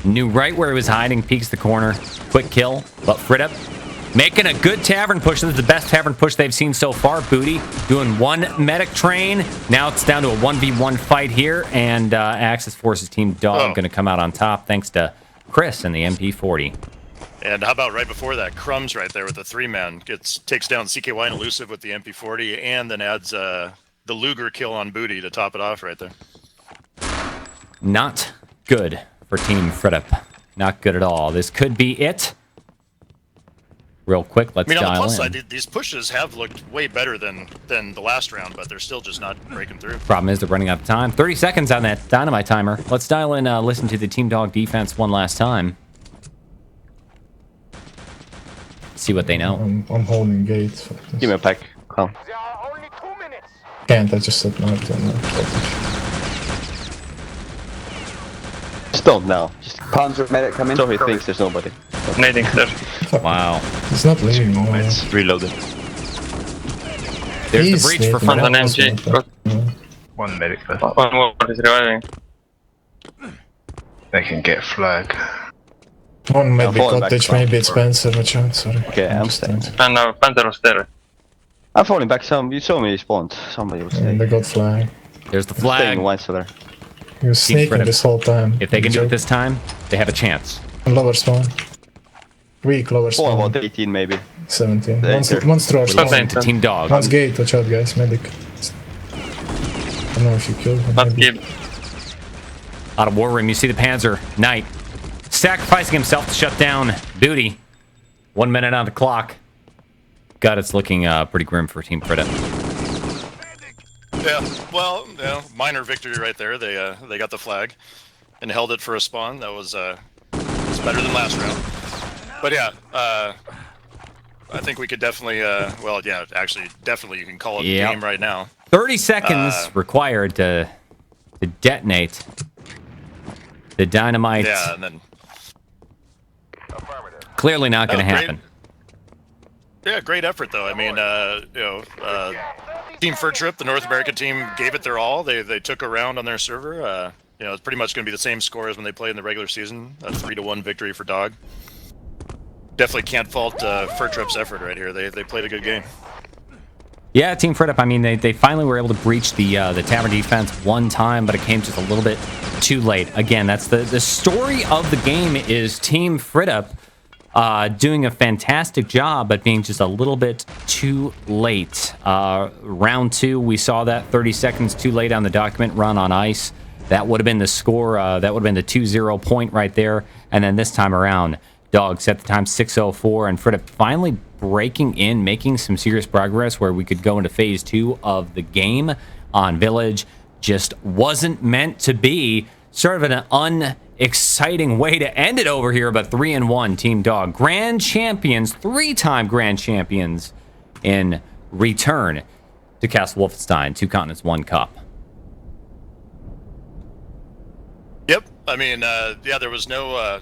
Knew right where he was hiding, peeks the corner. Quick kill, but FHRITP making a good tavern push. This is the best tavern push they've seen so far. Booty doing one medic train. Now it's down to a 1v1 fight here, and Axis Forces Team Dog going to come out on top thanks to Chris and the MP40. And how about right before that, Crumbs right there with the 3-man takes down CKY and Elusive with the MP40, and then adds the Luger kill on Booty to top it off right there. Not good for Team FHRITP. Not good at all. This could be it. Real quick, let's dial in. On the plus side, these pushes have looked way better than the last round, but they're still just not breaking through. Problem is they're running out of time. 30 seconds on that dynamite timer. Let's dial in, listen to the Team Dog defense one last time. See what they know. I'm holding gate. Give me a pack. Come. Can't, I just said no. Stop now. Just Panzer medic coming. so he thinks there's nobody. Nading there. Wow. He's not leaving. No. Reloaded. There's He's the breach for sleeping. front. An MG. One medic left. One more is reviving. They can get flag. One maybe falling back cottage, from. maybe it's Spencer, but sorry. Okay, I'm staying. And now Panther was there. I'm falling back. You saw me spawned. Somebody would say. And they got flag. There's the Staying flag. white cellar. He was Team sneaking FHRITP. this whole time. If they can do it this time, they have a chance. Lower spawn. Weak lower Spawn spawn. about 18 maybe. 17. There, One's there. through our Listen spawn. to Team Dog. One's gate, watch out guys, medic. I don't know if you killed him. Not maybe. killed. Out of War Room, you see the Panzer Knight sacrificing himself to shut down Booty. 1 minute on the clock. God, it's looking pretty grim for Team FHRITP. Yeah, well, minor victory right there. They got the flag and held it for a spawn. That was it's better than last round. But yeah, I think we could definitely, well, yeah, actually, definitely you can call it a game right now. 30 seconds required to detonate the dynamite. Yeah, and then clearly not going to happen. Yeah, great effort though. I mean, Team FHRITP, the North American team, gave it their all. They took a round on their server. It's pretty much going to be the same score as when they played in the regular season. A 3-1 victory for Dog. Definitely can't fault FHRITP's effort right here. They played a good game. Yeah, Team FHRITP, I mean, they finally were able to breach the tavern defense one time, but it came just a little bit too late. Again, that's the story of the game is Team FHRITP doing a fantastic job, but being just a little bit too late. Round 2, we saw that 30 seconds too late on the document run on ice. That would have been the score. That would have been the 2-0 point right there. And then this time around, Dog set the time 6:04, and FHRITP finally breaking in, making some serious progress where we could go into phase 2 of the game on Village. Just wasn't meant to be. Sort of an unexciting way to end it over here, but 3-1 Team Dog. Grand champions, 3-time grand champions in return to Castle Wolfenstein, 2 Continents, 1 Cup. Yep. I mean, yeah, there was no,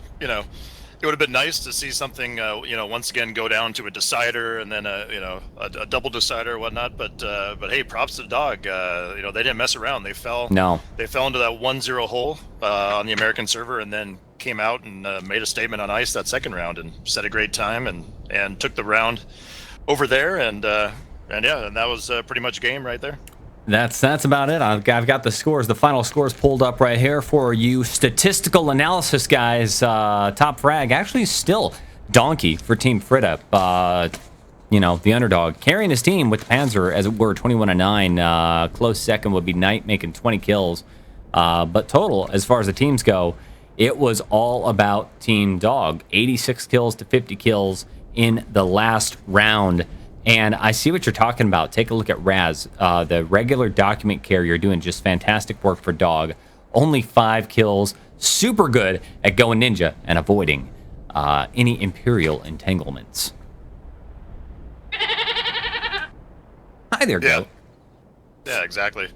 it would have been nice to see something, once again go down to a decider and then a double decider or whatnot. But hey, props to the Dog. They didn't mess around. They fell. No. They fell into that 1-0 hole on the American server and then came out and made a statement on ice that second round and set a great time and took the round over there and that was pretty much game right there. That's about it. I've got the scores, the final scores pulled up right here for you statistical analysis guys. Top frag actually still Donkey for Team FHRITP. The underdog carrying his team with the Panzer as it were 21-9. Close second would be Knight making 20 kills. But total, as far as the teams go, it was all about Team Dog. 86 kills to 50 kills in the last round. And I see what you're talking about. Take a look at Raz, the regular document carrier, doing just fantastic work for Dog. Only 5 kills. Super good at going ninja and avoiding any Imperial entanglements. Hi there, Goat. Yeah, exactly.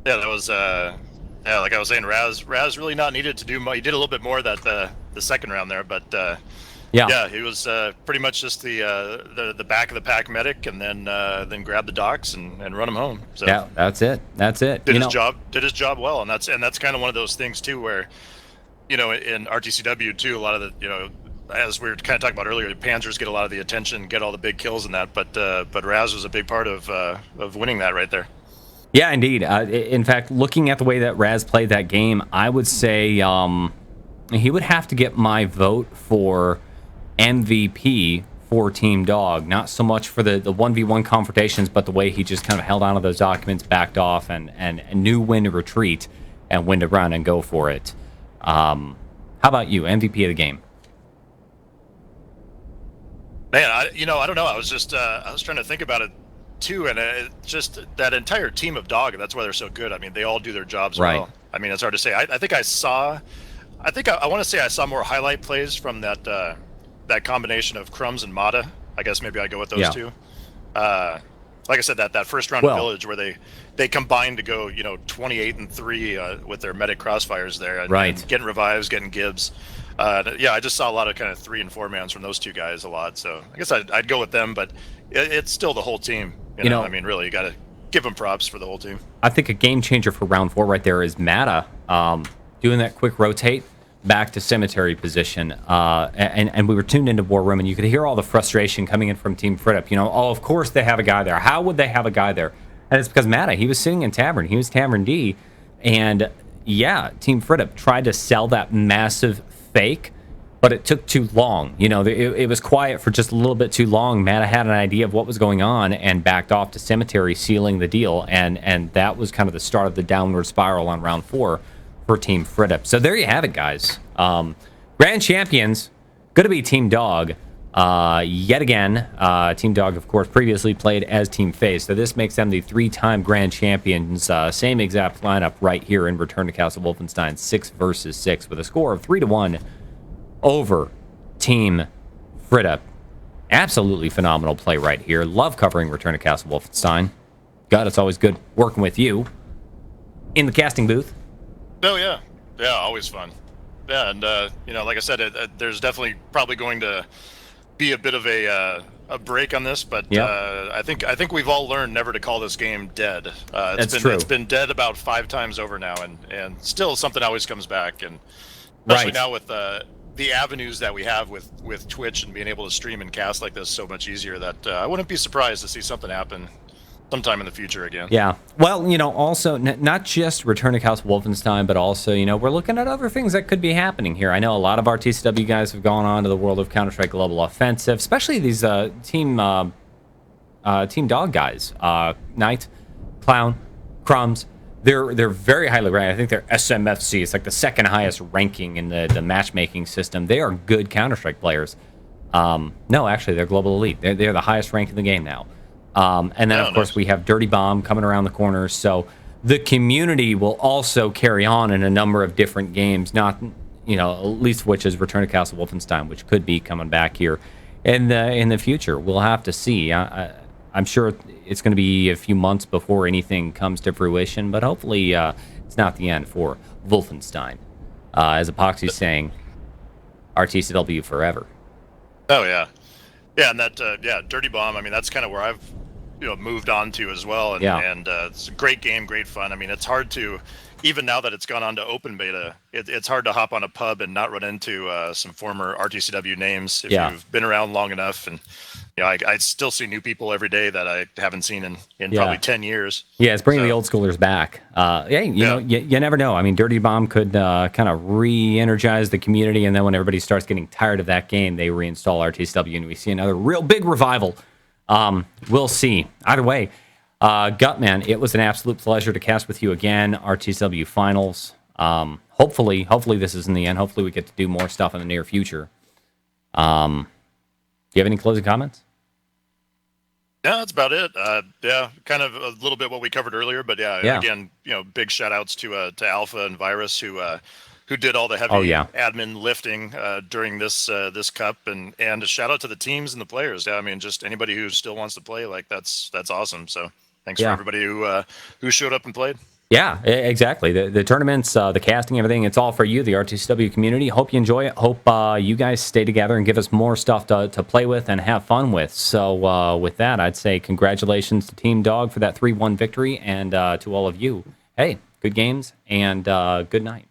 Yeah, that was, like I was saying, Raz really not needed to do much. He did a little bit more that the second round there, but yeah, he was pretty much just the back of the pack medic, and then grab the docks and run him home. So yeah, that's it. Did his job well, and that's kind of one of those things too, where you know, in RTCW too, a lot of the, you know, as we were kind of talking about earlier, Panzers get a lot of the attention, get all the big kills in that, but Raz was a big part of winning that right there. Yeah, indeed. In fact, looking at the way that Raz played that game, I would say he would have to get my vote for MVP for Team Dog. Not so much for the 1v1 confrontations, but the way he just kind of held onto those documents, backed off, and knew when to retreat and when to run and go for it. How about you, MVP of the game? Man, I don't know. I was just I was trying to think about it too, and just that entire team of Dog. That's why they're so good. I mean, they all do their jobs well. I mean, it's hard to say. I think I want to say I saw more highlight plays from that combination of Crumbs and Mata. I guess maybe I go with those two. Like I said, that first round of Village where they combined to go 28-3 with their medic crossfires there, and getting revives, getting Gibbs. I just saw a lot of kind of 3 and 4 mans from those two guys a lot. So I guess I'd go with them, but it's still the whole team. You know, I mean, really, you got to give them props for the whole team. I think a game changer for round 4 right there is Mata doing that quick rotate back to cemetery position. And we were tuned into War Room, and you could hear all the frustration coming in from Team FHRITP. Oh, of course they have a guy there. How would they have a guy there? And it's because Mata, he was sitting in Tavern. He was Tavern D. And yeah, Team FHRITP tried to sell that massive fake, but it took too long. It was quiet for just a little bit too long. Mata had an idea of what was going on and backed off to cemetery, sealing the deal, and that was kind of the start of the downward spiral on round 4 for Team FHRITP. So there you have it, guys. Grand champions, going to be Team Dog yet again. Team Dog, of course, previously played as Team FaZe, so this makes them the 3-time grand champions. Same exact lineup right here in Return to Castle Wolfenstein, 6 versus 6, with a score of 3-1 over Team FHRITP. Absolutely phenomenal play right here. Love covering Return to Castle Wolfenstein. God, it's always good working with you in the casting booth. Oh yeah, always fun. Yeah, and like I said, there's definitely probably going to be a bit of a break on this, but I think we've all learned never to call this game dead. It's been dead about 5 times over now, and still something always comes back, and especially now with the avenues that we have with Twitch and being able to stream and cast like this so much easier, that I wouldn't be surprised to see something happen sometime in the future again. Yeah. Well, also not just Return to Castle Wolfenstein, but also, we're looking at other things that could be happening here. I know a lot of RTCW guys have gone on to the world of Counter-Strike Global Offensive, especially these Team Dog guys. Knight, Clown, Crumbs. They're very highly ranked. I think they're SMFC. It's like the second highest ranking in the matchmaking system. They are good Counter-Strike players. No, actually, they're Global Elite. They're the highest rank in the game now. And then, of course, we have Dirty Bomb coming around the corner. So the community will also carry on in a number of different games, not, least of which is Return to Castle Wolfenstein, which could be coming back here in the future. We'll have to see. I'm sure it's going to be a few months before anything comes to fruition, but hopefully it's not the end for Wolfenstein. As Epoxy's saying, RTCW forever. Oh, yeah. Yeah, and that, Dirty Bomb, I mean, that's kind of where I've, moved on to as well. And it's a great game, great fun. I mean, it's hard to, even now that it's gone on to open beta, it's hard to hop on a pub and not run into some former RTCW names if you've been around long enough. And, I still see new people every day that I haven't seen in probably 10 years. Yeah, it's bringing the old schoolers back. You never know. I mean, Dirty Bomb could kind of re-energize the community, and then when everybody starts getting tired of that game, they reinstall RTCW, and we see another real big revival. We'll see. Either way, Gutman, it was an absolute pleasure to cast with you again. RTCW Finals. Hopefully this isn't the end. Hopefully we get to do more stuff in the near future. Do you have any closing comments? Yeah, that's about it. Kind of a little bit what we covered earlier, but again, big shout outs to Alpha and Virus who did all the heavy admin lifting during this cup, and a shout out to the teams and the players. Yeah, I mean, just anybody who still wants to play, like that's awesome. So thanks for everybody who showed up and played. Yeah, exactly. The tournaments, the casting, everything, it's all for you, the RTCW community. Hope you enjoy it. Hope you guys stay together and give us more stuff to play with and have fun with. So with that, I'd say congratulations to Team Dog for that 3-1 victory, and to all of you, hey, good games and good night.